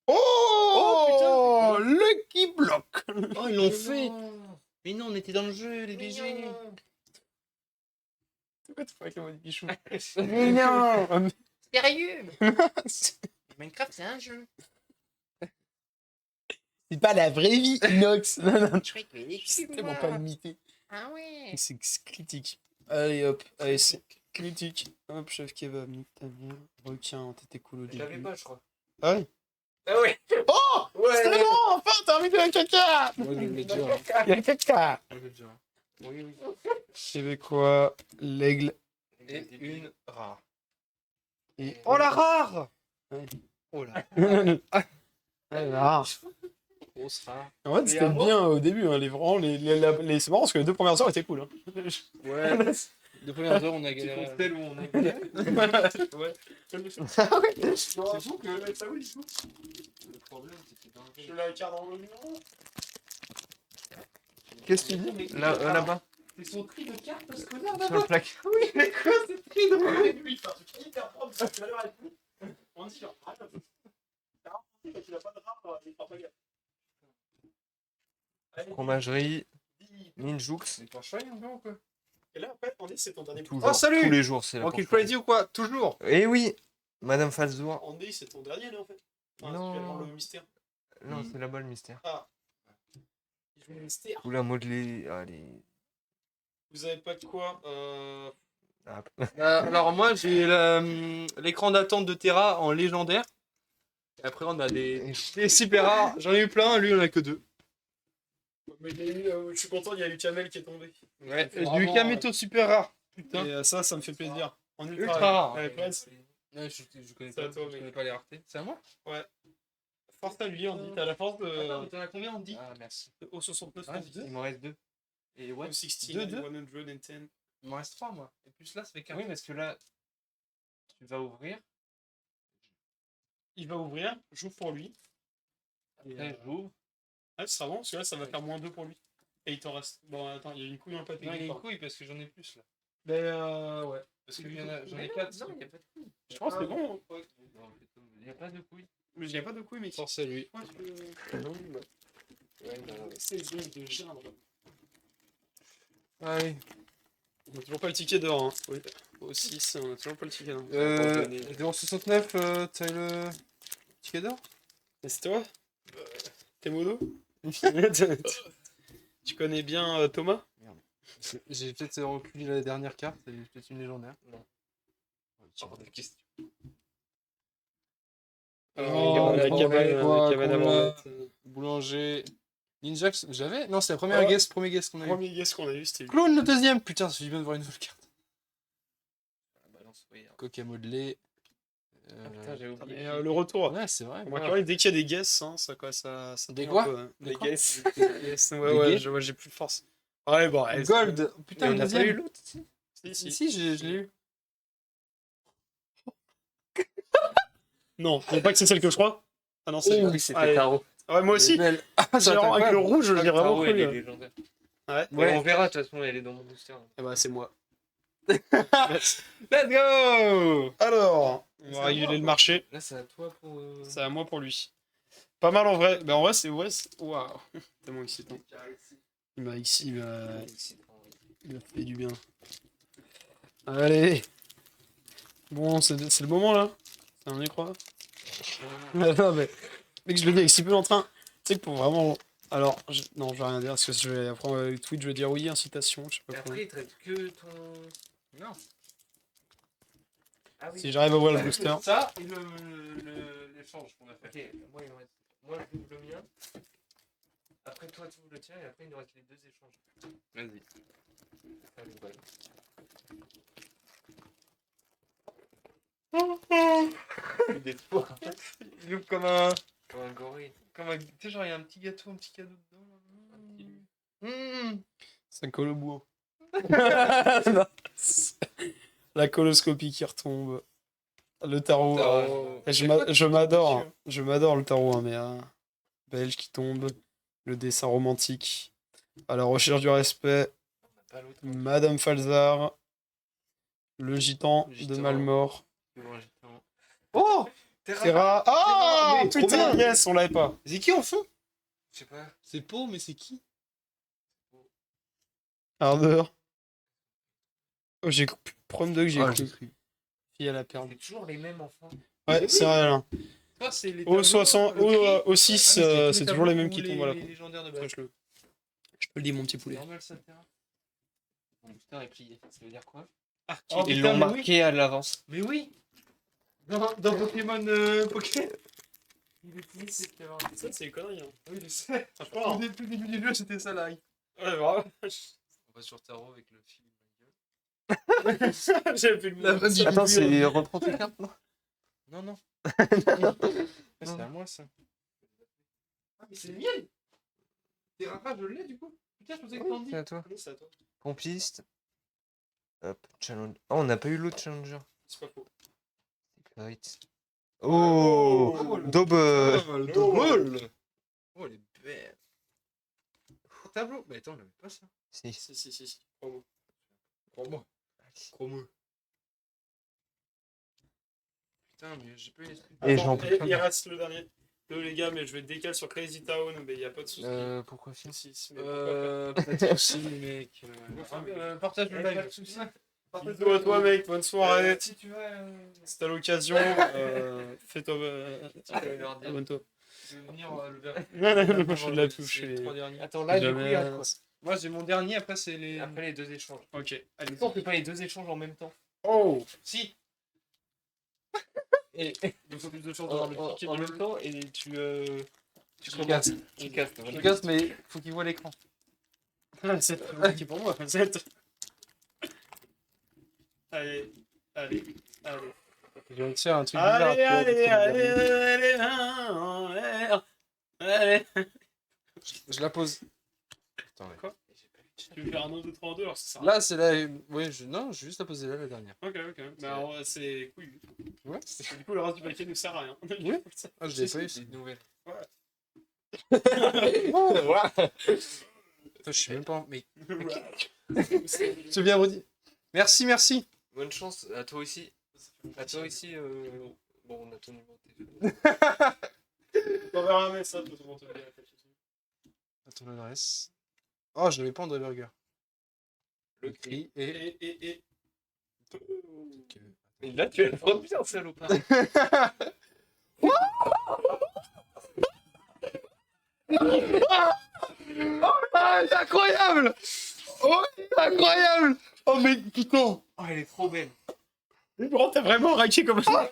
Oh, Lucky Block. Oh, ils l'ont fait. Mais non, on était dans le jeu, les BG. C'est quoi tu fais avec le mode bichou? Mais non. Sérieux. Minecraft, c'est un jeu. C'est pas la vraie vie, Inox. Non, non, Je croyais qu'il y avait des c'est cubes, tellement moi. pas limité. Ah ouais. C'est critique. Allez hop, allez c'est critique. Hop, chef kebab, nique ta mère. Retiens, t'étais cool au Je l'avais début. pas, je crois. Ah oui. Ah ouais. Oh, c'est bon, enfin, t'as envie de la caca. Moi, je vais le dire. Il y a caca. Moi, je vais le dire. Oui, oui. Québécois, l'aigle. Et une rare. Et... Oh, la rare. Ouais. Oh là. Ah, Grosse rare. en fait, c'était bien au début. Hein, c'est marrant parce que les 2 premières heures étaient cool. Hein. Ouais. Les premières heures, on a C'est galéré. pour tel où on a galéré. Ouais. C'est fou que ça oui, du coup. Le problème, c'est que dans le jeu. la carte dans le numéro. Qu'est-ce que tu dis? Là-bas. C'est son tri de cartes, ce connard Sur le plaque. Oui, mais quoi, c'est tri de cartes? Lui, c'est un truc hyper propre. Tout à l'heure, avec lui. On dit genre, ah, il a pas de rare, il prend pas gaffe. Fromagerie. Ninjoux. C'est pas chouette, un peu ou quoi? Et là, après, Andy, c'est ton dernier Toujours. Oh, salut. Tous les jours, c'est la Rocky porte. Crazy ou quoi? Toujours. Eh oui. Madame Falzour. Andy, c'est ton dernier, là, en fait. Enfin, Non. tu viens de voir le mystère. Non, c'est là-bas le mystère. Il joue le mystère. Ou la modelée. Allez. Vous avez pas de quoi Ah, Alors, moi, j'ai l'écran d'attente de Terra en légendaire. Et après, on a des super rares. J'en ai eu plein, lui, il en a que 2. Mais il y a eu, je suis content, il y a eu Kamel qui est tombé. Ouais, C'est j'ai eu vraiment, Kameto super rare. Putain. Et ça me fait plaisir. En Ultra rare. Ouais, presque. Ouais, je connais C'est pas, à toi, je mec. connais pas les raretés. C'est à moi? Force à lui, on dit. T'as la force de. T'en as combien, on dit? Ah, merci. Au 69, Ouais, on dit. deux. Il m'en reste 2. Et ouais. Au 16, Deux, deux. 110. Il m'en reste 3, moi. Et plus là, ça fait 4. Oui, parce que là, tu vas ouvrir. Il va ouvrir, j'ouvre pour lui. Et, Après, j'ouvre. ah, ce sera bon, parce que là, ça va faire moins 2 pour lui. Et il t'en reste. Bon, attends, il y a une couille dans le pâté. Non, il y a une couille parce que j'en ai plus là. Mais ouais. Parce que j'en ai 4. Non, il n'y a pas de couilles. Je pense que c'est bon. Hein. Il n'y a pas de couilles. Mais il n'y a pas de couilles, mec. Force à lui. Ouais, c'est de geindre. Allez. On a toujours pas le ticket d'or. Hein. Oui. Au 6, on a toujours pas le ticket d'or. Dans 69, t'as le ticket d'or? Et c'est toi T'es mono Tu connais bien Thomas? J'ai peut-être reculé la dernière carte, c'est peut-être une légendaire. Non. Hors de question. La cabane à branlette. Boulanger. Ninja, j'avais? Non, c'est la première guess, premier guess qu'on a eu. Premier guess qu'on a eu, c'était lui. Clone le deuxième! Putain, ça fait du bien de voir une nouvelle carte. Balance, oui. Coca modelé. Putain, j'ai oublié. Et le retour. Ouais, c'est vrai. Moi, quand même, dès qu'il y a des guesses, hein, ça Des tombe quoi un peu, hein. Des Des quoi guesses. Des Ouais, guesses j'ai plus de force. Ouais, bon, Gold! Putain, Et le on a pas eu deuxième! l'autre. Si, Si, je l'ai eu. Non, je pas que c'est celle que je crois. Ah non, c'est Oui, c'était Allez. Taro. Ouais, moi aussi. Elle est belle. Ah, J'ai vraiment- avec le rouge, j'ai vraiment Taro, elle est cru. légendaire. Ouais. Ouais, on verra, de toute façon, elle est dans mon booster. Eh bah, c'est moi. Let's go. Alors, on C'est va à réguler moi, le marché. Là, c'est à toi pour. C'est à moi pour lui. Pas mal en vrai. Ben en vrai, c'est. Ouais, waouh. Tellement excitant. Il m'a il m'a fait du bien. Allez. Bon, c'est le moment là. On y croit. Non, mais. Mec, je le dis avec si peu d'entrain. Tu sais que pour vraiment. Alors, non, je vais rien dire parce que je vais. Après, tweet, je vais dire oui, incitation, je sais Et pas quoi. après, il traite que ton. Non. Ah oui. Si j'arrive à voir le booster. Ça et l'échange qu'on a fait. Ok, moi, il me reste. Moi, je double le mien. Après, toi, tu doubles le tien. Et après, il nous reste les deux échanges. Vas-y. Allez, voilà. Il est fort. Il loupe comme un. Comme un gorille. Tu sais, genre, il y a un petit gâteau, un petit cadeau dedans. Mmh. C'est un colobourg. La coloscopie qui retombe. Le tarot. Et je m'adore. Je m'adore le tarot, hein, mais belge qui tombe. Le dessin romantique. À la recherche du respect. On n'a pas l'autre. Madame Falzar. Le gitan de Gitan. Malmort. Oh Terra. Ah mais trop putain, bien. yes, on l'avait pas. C'est qui en fond? Je sais pas. C'est Pau, mais c'est qui? Ardeur. Oh, j'ai problème de que j'ai Ah, cru. j'ai cru. Fille à la perle. C'est toujours les mêmes enfants. Ouais, c'est vrai, là. Toi, c'est les Au tableaux, 60, le gris. au 6, Ah, mais tous c'est toujours tableaux les mêmes ou qui les- tombent à la les fin. légendaires de base. Sache-le. Je peux le dire, mon petit poulet. Normal, ça, Terra. Mon booster est plié. Ça veut dire quoi? Oh, Ils putain, l'ont mais marqué à l'avance. Mais oui. Dans Pokémon Poké. Il est plié, c'est Terra. Ça, c'est une connerie. Hein. Oui, je sais. Franchement. Au début du jeu, c'était ça, là. Ouais, vraiment. On va sur Tarot avec le film. J'avais fait le La mot. vanne du Attends, début, c'est reprends tes cartes, non? Non, non. C'est à moi, ça. Ah, mais c'est les miennes. Terra, je l'ai, du coup. Putain, je pensais que t'en dis. C'est à toi. Oui, c'est à toi. Pompiste. Hop, challenge. Oh, on n'a pas eu l'autre challenger. C'est pas faux. Right. Oh, Oh, Daube. Oh, le double. Oh, elle est belle. Tableau. Mais attends, on l'avait pas, ça. Si. Si. Crois-moi. Crois-moi. Crois-moi. Putain, mais j'ai pas eu l'esprit. Et Attends, j'en peux il reste le dernier. Les gars, mais je vais décaler sur Crazy Town, mais il n'y a pas de souci. Pourquoi film? Mais pourquoi Peut-être aussi, mec. Partage le live. pas Bisous à toi, mec. Bonne soirée. Si tu veux. C'est à l'occasion. Fais-toi. Abonne-toi. Je vais venir le verre. Non, je suis de la touche. Les trois derniers. Attends, là, du coup, il y a Jamais. quoi? Moi, j'ai mon dernier, après, c'est les. Après les deux échanges. Ok, allez. Pourquoi on fait pas les deux échanges en même temps? Oh Si. Et Il faut plus de chance d'avoir le piqué en dans le même temps, et tu casses. Tu casses. Je casse, mais faut qu'il voit l'écran. C'est qui pour moi. Allez. Je viens de faire un truc bizarre. Allez. Je la pose. Attends, ouais. Quoi? Tu veux faire un 1, 2, 3, 2, alors c'est ça. Là, c'est la. Ouais, non, je vais juste la poser là, la dernière. Ok. Mais alors, c'est couillu. Ouais. Du coup, le reste du paquet nous sert à rien. Oui. Ah, je l'ai pas eu. C'est une nouvelle. Je sais même pas. Mais. C'est bien redit. Merci. Bonne chance à toi aussi. À toi aussi. Bon, on a ton numéro de téléphone. T'enverras un message de ton bien. À ton adresse. Oh, je l'avais pas André Burger. Le cri et. Et là, tu vas le prendre bien, salopard. Ah, c'est incroyable! Oh, c'est incroyable! Oh, mais putain! Oh, elle est trop belle. Bro, t'as vraiment raqué comme ça.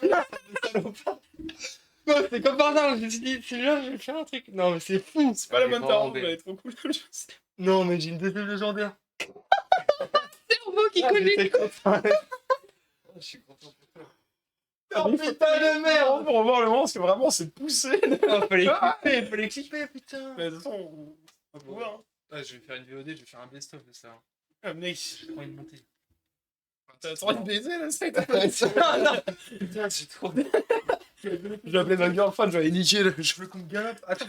Non, c'est comme par hasard, je me suis dit, celui-là, je vais faire un truc. Non, mais c'est fou! C'est pas la Elle est bonne vraiment tarot, mais belle. elle est trop cool. Non, mais j'ai une deuxième légendaire. Cerveau qui J'étais content. Je suis content pour toi. Oh putain de merde! Pour revoir le moment, parce que vraiment, c'est poussé. Fallait clipper, putain! Mais de toute façon, on va pouvoir. Hein. Ah, je vais faire une VOD, je vais faire un best-of de ça. Ah, mec, J'ai trop envie de monter. t'as trop de baiser là, c'est Non! Putain, j'ai trop. Je vais appeler ma girlfriend, je vais aller niquer le. Je veux qu'on galope. Attends,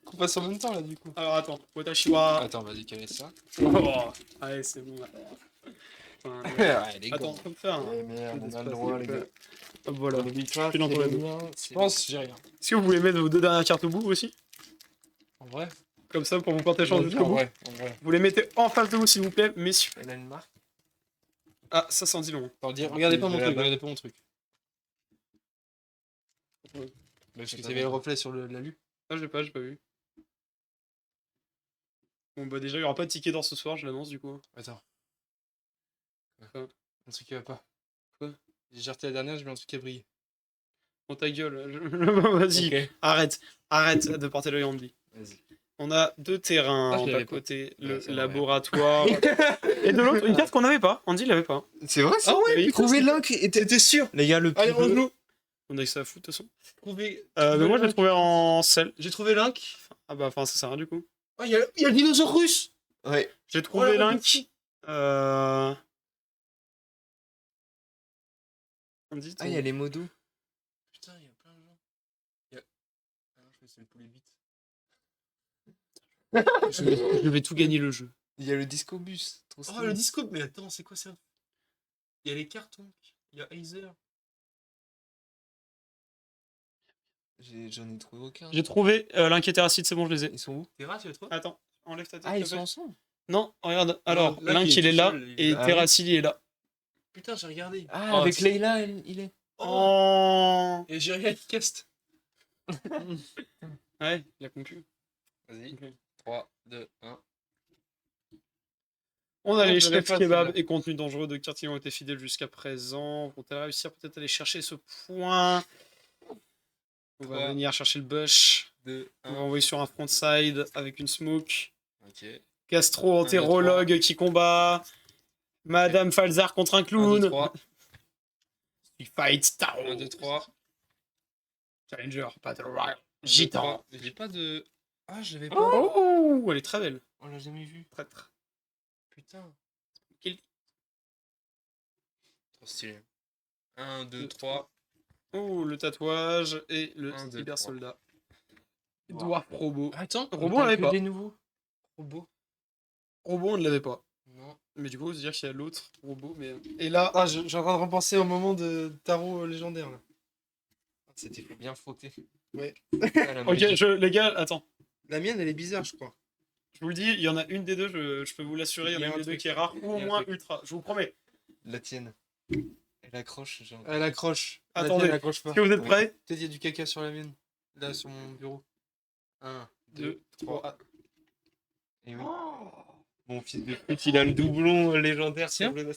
qu'on passe en même temps là du coup. Alors attends, Watashiwa. Attends, vas-y, caler ça. Oh, allez, c'est bon. Là. Enfin, Ouais, les attends, on peut me faire. Hein. Eh merde, on a D'espace, le droit, les s'il vous gars. plaît. Hop, voilà. Je Puis l'entre les deux. Je pense, j'ai rien. Est-ce que vous voulez mettre vos 2 dernières cartes au bout aussi? En vrai. Comme ça pour vous porter chance jusqu'au En bout. vrai, en vrai. Vous les mettez en face de vous s'il vous plaît, messieurs. Elle a une marque. Ah, ça s'en dit long. Attends, regardez pas mon de truc, là-bas. regardez pas mon truc. Parce que t'avais le reflet sur la lue. Ah, j'ai pas vu. Bon bah déjà il y aura pas de ticket d'or ce soir, je l'annonce du coup. Attends. Quoi Un truc qui va pas. Quoi? J'ai jarté la dernière, j'ai mis un truc qui a brillé. Bon ta gueule, vas-y, Ok. arrête de porter l'œil en dit. Vas-y. On a 2 terrains, Ah, je d'un l'avais pas. côté Ouais, le c'est vrai. laboratoire et de l'autre une carte qu'on n'avait pas. Andy l'avait pas. C'est vrai ça? Ah ouais, Oui, trouver l'encre et t'étais sûr. Les gars, le Allez, pivot. range-nous. On a que ça à foutre de toute façon. Trouver. Mais moi je l'ai trouvé en sel. J'ai trouvé l'unk. Ah bah enfin ça sert à rien du coup. Oh, il y a le dinosaure russe. Ouais. J'ai trouvé la Link. Andy, Ah, il y a les modos. Putain, il y a plein de gens. Il y a... Ah non, je crois que c'est le poulet bite. je vais tout gagner le jeu. Il y a le disco bus. Trop Oh, stylé. le disco. Mais attends, c'est quoi ça? Il y a les cartons. Il y a Aether. J'en ai trouvé aucun. J'ai trouvé Link et Terracide, c'est bon, je les ai. Ils sont où? Terra, tu as toi? Attends, enlève ta tête. Ah, s'il ils te sont plaît. ensemble. Non, regarde. Alors, Link, Link il il est est tout là seul, il et est là. Terracide il est là. Putain, j'ai regardé. Ah, Oh, avec c'est- Leila, il est. Oh Et j'ai rien qui cast. Ouais, il a conclu. Vas-y. Ok. 3, 2, 1. On a Non, les je l'avais chefs pas, kebab celle-là. et contenus dangereux de quartier ont été fidèles jusqu'à présent. Vont-elles réussir peut-être à aller chercher ce point? On va Trois. venir chercher le bush. 2, On va 1. envoyer sur un frontside avec une smoke. Ok. Castro, entérologue qui combat. Madame Falzar contre un 1, 2, clown. 3. Il fight Taro. 1, 2, 3. Challenger, Battle Royale. 1, 2, Gitan. 3. J'ai pas de. Ah, je l'avais pas. Oh, elle est très belle. On l'a jamais vu. Traître. Putain. Kill. Trop stylé. 1, 2, 3. Oh, le tatouage et le 1, 2, cyber 3. soldat. Dwarf Robot. Attends, Robot, on l'avait pas. des nouveaux. Robot. Robot, on ne l'avait pas. Non. Mais du coup, c'est-à-dire qu'il y a l'autre robot. Mais... Et là, Ah, j'ai en train de repenser au moment de tarot légendaire là. C'était bien frotté. Ouais. Ah, la ok, magie. les gars, attends. La mienne, elle est bizarre, je crois. Je vous le dis, il y en a une des deux, je peux vous l'assurer, il y en a une des deux qui est rare, ou au Il y a un moins truc. ultra. Je vous promets. La tienne. Elle accroche, genre. Elle accroche. La Attendez. tienne, elle accroche pas. Est-ce que vous êtes prêts? Peut-être il y a du caca sur la mienne. Là, sur mon bureau. 1, 2, 2, 3. Et oui. Mon fils de pute, il a le doublon légendaire. Tiens. sur le dos.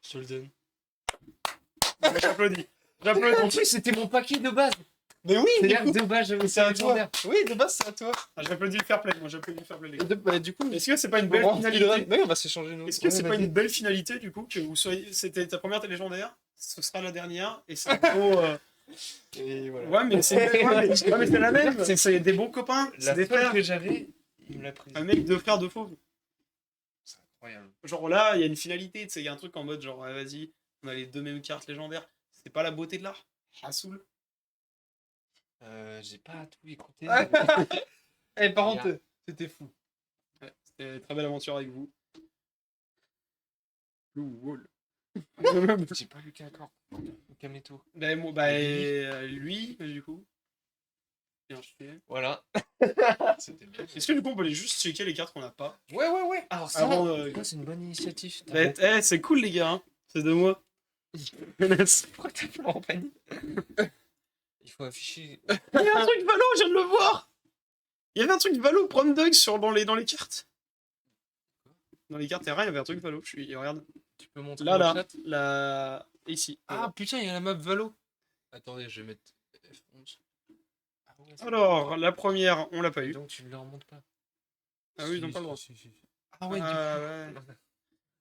Je te le donne. J'applaudis. En J'applaudis. plus, c'était mon paquet de base. Mais oui, du C'est-à-dire coup, que de base, j'avais c'est à ça toi. légendaire. Oui, de base, c'est à toi. Ah, j'applaudis le fair play, moi j'applaudis le fair play, les gars. Bah, du coup, Est-ce que c'est pas une belle bon, finalité? mais on va s'échanger nous. Est-ce que c'est pas une belle finalité du coup que vous soyez. C'était ta première télé légendaire, ce sera la dernière, et c'est un gros. Et voilà. Ouais, mais c'est ouais, mais c'est la même, c'est des bons copains, c'est La des seule frères. que j'avais, il me l'a prise. Un mec, deux frères, deux faux. C'est incroyable. Genre là, il y a une finalité, tu sais, il y a un truc en mode genre, ouais, vas-y, on a les deux mêmes cartes légendaires. C'est pas la beauté de l'art. Ah, saoul. J'ai pas tout écouté. Eh, par contre, c'était fou. Ouais, c'était une très belle aventure avec vous. Blue Wall. J'ai pas lu qu'accord. Kameto. Lui, du coup. Bien fait. Voilà. C'était bien. Est-ce que du coup, on peut aller juste checker les cartes qu'on a pas Ouais. Alors Avant, c'est une bonne initiative. c'est cool, les gars. Hein. C'est de moi. Pourquoi t'as fait en panique? Il faut afficher. Il y a un truc Valo, je viens de le voir. Il y avait un truc Valo, Prom Dog dans les cartes. Dans les cartes terrain, il y avait un truc Valo. Regarde. Tu peux montrer Là, dans le là. chat Là. Ici. Ah putain, il y a la map Valo. Attendez, je vais mettre F11. Ah ouais, c'est- Alors, la première, on l'a pas eu. Donc tu ne leur montres pas. Ah oui, ils n'ont Si, pas le droit. si, si. Ah ouais, Ah, ouais.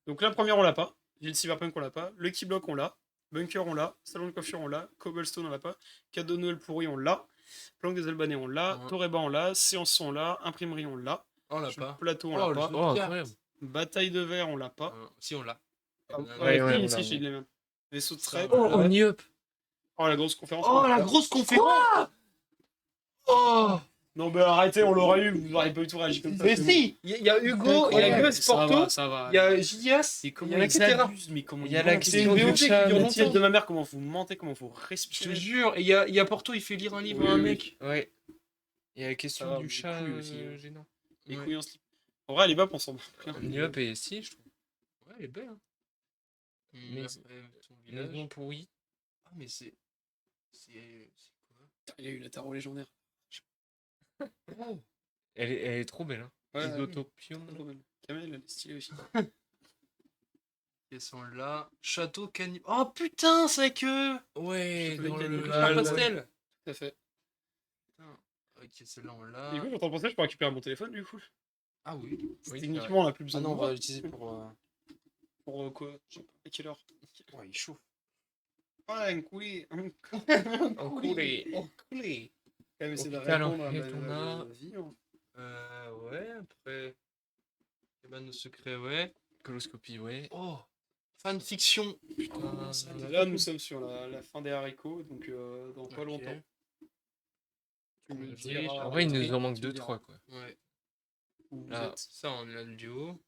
Donc la première, on l'a pas. J'ai le Cyberpunk, on l'a pas. Le Keyblock, on l'a. Bunker, on l'a. Salon de coiffure, on l'a. Cobblestone, on l'a pas. Cadeau de Noël pourri, on l'a. Planque des Albanais, on l'a. Ouais. Toreba, on l'a. Séance, on l'a. Imprimerie, on l'a. on l'a pas. Plateau, on Oh, l'a le pas. jeu. Oh, incroyable. Bataille de verre, on l'a pas. Si, on l'a. Ah, Ouais, ouais, ouais, si, on si, l'a, je les mêmes. Vaisseau de Ça, trait. on on l'a. l'a. Only Up. Oh, la grosse conférence. Oh, la grosse conférence. Oh. Non, mais arrêtez, on l'aurait eu, vous n'aurez pas du tout réagi comme ça. Mais c'est si, il y a Hugo, il y a Gus Porto, Ça va. il y a Gillias, Et il comment y en a ils etc. abusent, mais comment Il y a ils la mentent. question une du VOD qui chat. dure La longtemps. tienne de ma mère, comment vous mentez, comment vous Je te respirez. jure, et il y a Porto, il fait lire un livre Oui, à un oui. mec. Ouais. Il y a la Ça question va, du les chat couilles aussi, hein. gênant. Les Ouais. couilles en slip. En vrai, les babes, on s'en bat plein. Niop et si, je trouve. Ouais, elle est belle. Hein. Mais Mais c'est- ton village. Maison pourrie. Ah, mais c'est quoi? Il y a eu la tarot légendaire. Oh, Elle est trop belle, hein. Ouais, Isotopium. trop belle. Kamel, elle est stylée aussi. ils sont là. Château Cani. Oh putain, c'est avec eux. Ouais, Château dans des le Canives. La Ouais. pastel. Tout à fait. Ok, celle-là on l'a. Du coup, j'entends penser, je peux récupérer mon téléphone du coup. Ah oui. Techniquement, on n'a plus Ah besoin non, de on moi. va l'utiliser pour. Pour quoi? Je sais pas. À quelle heure? Ouais, il chauffe. Ouais, un coulis. Enculé. Enculé. Ouais, mais c'est de Hôpital, répondre à et on a- ma vie. Hein. Ouais, après. Cabane de secret, ouais. Coloscopie, ouais. Oh, fanfiction. Putain, Là, nous sommes sur la fin des haricots, donc dans pas Ok. longtemps. Tu me Ok, diras, En vrai, il nous en tu manque me 2-3, diras quoi. Ouais. où vous Là. êtes. Ça, on a le duo.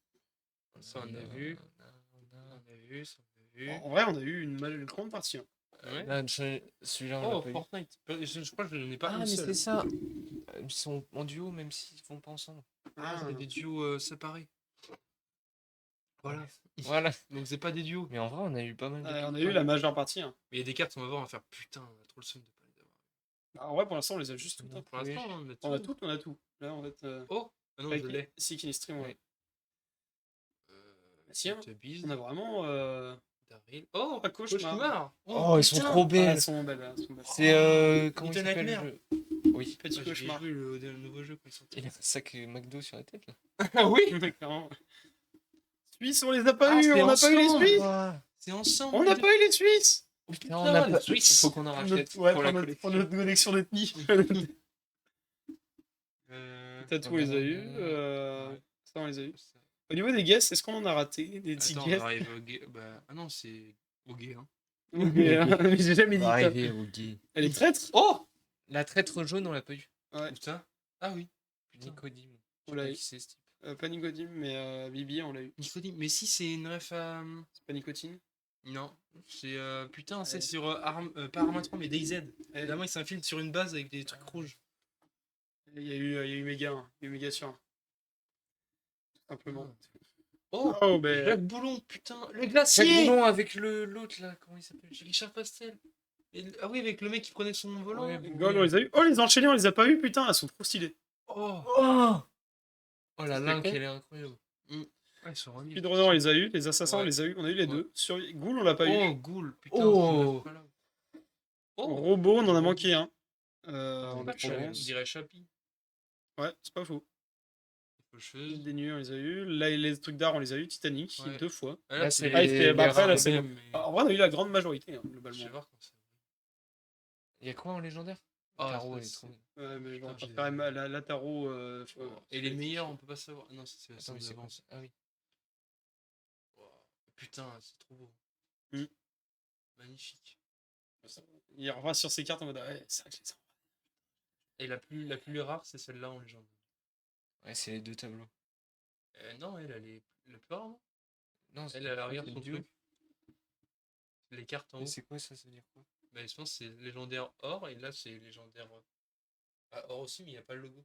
Ça, on a vu. on On a vu, ça, on a vu. En vrai, on a eu une grande partie. Hein. Ouais. Là, celui-là, on Oh, l'a pas eu. Fortnite. Je crois que je n'en ai pas Ah, un mais seul. c'est ça. Ils sont en duo, même s'ils vont pas ensemble. Ah, c'est des duos séparés. Voilà. Voilà. Donc c'est pas des duos. Mais en vrai, on a eu pas mal de On cartes. a eu la majeure partie. Hein. Mais il y a des cartes, on va voir, on va faire putain, on a trop le seum de pas les avoir. En vrai, pour l'instant, on les a juste toutes. Hein. Pour l'instant, on a tout. On a toutes, on a tout. Là, en fait. Oh, ah non, avec je l'ai. Si, Kinestream, ouais. Si, Si, hein. On a vraiment. Daryl. Oh, Pas cauchemar. cauchemar. Oh, ils sont putain. trop Ah, belles. elles sont belles. Elles sont belles. C'est comment il Little s'appelle le Nightmare. jeu? Oui. Petit Ah, j'ai cauchemar. joué le nouveau jeu quand ils sont Il a un sac McDo sur la tête là. Ah oui. Clairement. Suisse, on les a pas Ah, eu. c'était On n'a pas eu les ensemble. Suisses. C'est ensemble. On n'a pas eu les Suisses. Putain, on a pas. Il Faut qu'on en rachète. Ouais, pour la pour notre collection d'ethnie. Tatou, on les a eu. Ça, on les a eu. Au niveau des guests, est-ce qu'on en a raté des petits Attends, on guests? arrive au gay. Bah, ah non, c'est au gay. Hein. Mais j'ai jamais dit ça. Arrivé au gay. Elle est traître? Oh La traître jaune, on l'a pas eu. Ouais. putain. Ah oui. Nicodime. On l'a eu. Qui c'est ce type. Pas Nicodime, mais Bibi, on l'a eu. Nicodime. Mais si, c'est une ref à. C'est pas Nicotine? Non. C'est. Putain, c'est sur pas Arma 3, mais DayZ. Évidemment, il s'infiltre sur une base avec des trucs rouges. Il y a eu Méga, hein. Il y a eu Méga sûr. Tout simplement. Oh Oh, ben. Jacques Boulon, putain. Le Jacques glacier. Boulon avec l'autre là, comment il s'appelle? Richard Pastel. Ah oui, avec le mec qui prenait son volant. Ouais, Gold, on les a eu. Oh, les enchaînés, on les a pas eu, putain, elles sont trop stylées. Oh. Oh la lingue, elle est incroyable. Ah, ils sont remis. Speedrunner, on les a eu. Les assassins, Ouais. on les a eu. On a eu les Ouais. deux. Sur Ghoul, on l'a pas eu. Oh, Ghoul, putain. Oh. c'est Oh. Robot, on en a manqué un. On On a on dirait Chapi. Ouais, c'est pas faux. Faucheuse. Des nuits, on les a eu. Là, les trucs d'art, on les a eu. Titanic, Ouais. 2 fois. Ah, Là, c'est Ah, il fait- bah, après, là, rares, c'est- mais- En vrai, on a eu la grande majorité, hein, Je vais globalement. voir comment c'est. Il y a quoi en légendaire? Ah, Tarot, ça, elle est c'est- trop bien. Ouais, mais je Putain, vais j'ai- faire la tarot. Et les meilleurs, on peut pas savoir. Non, c'est Attends, mais c'est quoi avance. ça? Ah oui. Putain, c'est trop beau. Mm. Magnifique. Il revient sur ses cartes en mode. Ouais, c'est vrai que je les ai. Et la plus rare, c'est celle-là en légende. Ouais, c'est les deux tableaux. Non, elle est la plus rare, non? Non, Elle, elle regarde c'est son le duo. truc. Les cartes en Mais haut. c'est quoi ça? Ça veut dire quoi? Bah, je pense que c'est légendaire or, et là, c'est légendaire. Or aussi, mais il n'y a pas le logo.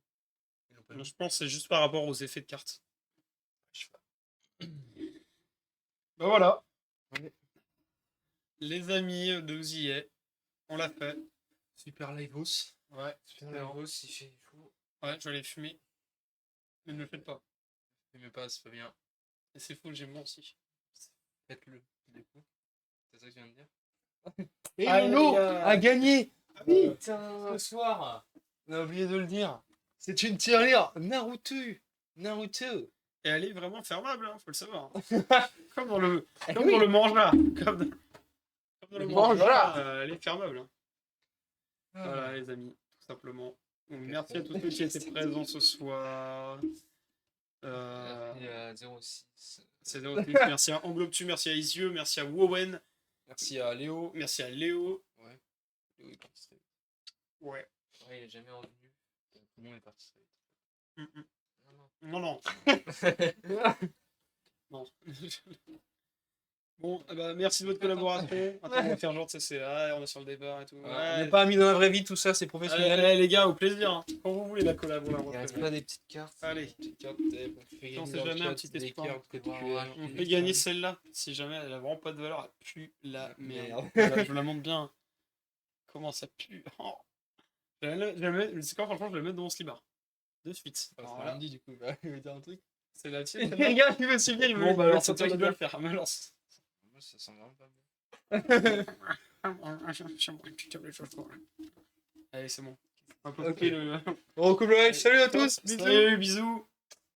Ils l'ont pas mis. Je pense que c'est juste par rapport aux effets de cartes. Je sais pas. Bah voilà. Ouais. Les amis de Ouzillet, on l'a fait. Super Live House. Ouais, Putain, la grosse, il fait chaud. ouais, je vais aller fumer. Mais ne le faites pas. Mais pas, c'est pas bien. Et c'est faux, j'ai moi aussi. Faites-le, du coup. C'est ça que tu viens de dire? Et Ah, Lolo a gagné. Putain! Ce soir, on a oublié de le dire. C'est une tirelire Naruto. Et elle est vraiment fermable, hein, faut le savoir. Comme dans le manga. Comme dans le manga, elle est fermable. Hein. Voilà, les amis, tout simplement. Donc, merci à tous ceux qui étaient présents ce soir. Il y a 06. C'est Zérotis, merci à Angloptu, merci à Isieux, merci à Wowen, Merci à Léo. merci à Léo. Ouais. Oui, parti très vite. Ouais. Ouais, il est jamais revenu. Tout le monde est parti très vite. Non, non. Non. Bon, bah, merci de votre collaboration. Attends, on va faire genre, c'est là, on est sur le départ et tout. On Ouais. n'est pas amis dans la vraie vie, tout ça, c'est professionnel. Allez, les gars, au plaisir. Hein. Quand vous voulez la collab, on la Il refait. reste pas des petites cartes. Allez, Petite carte, on fait on gagner sait dans le jamais, un chat petit des espoir. cartes que tu on fait gagner celle-là. Si jamais elle a vraiment pas de valeur, elle pue la merde. Merde. Voilà, je vous la montre bien. Comment ça pue. Oh. C'est quoi, franchement, je vais la mettre dans mon slibard. De suite. Alors, voilà. dit du coup, bah, il veut dire un truc. C'est la tienne. Les celle-là. gars, il veut suivre, il veut. Bon, bah alors, c'est c'est toi qui dois le faire. Mais alors, Moi, ça sent vraiment pas bon. allez, c'est bon. Ok. On recoupe le live. Salut à tous. Bisous. Salut, bisous.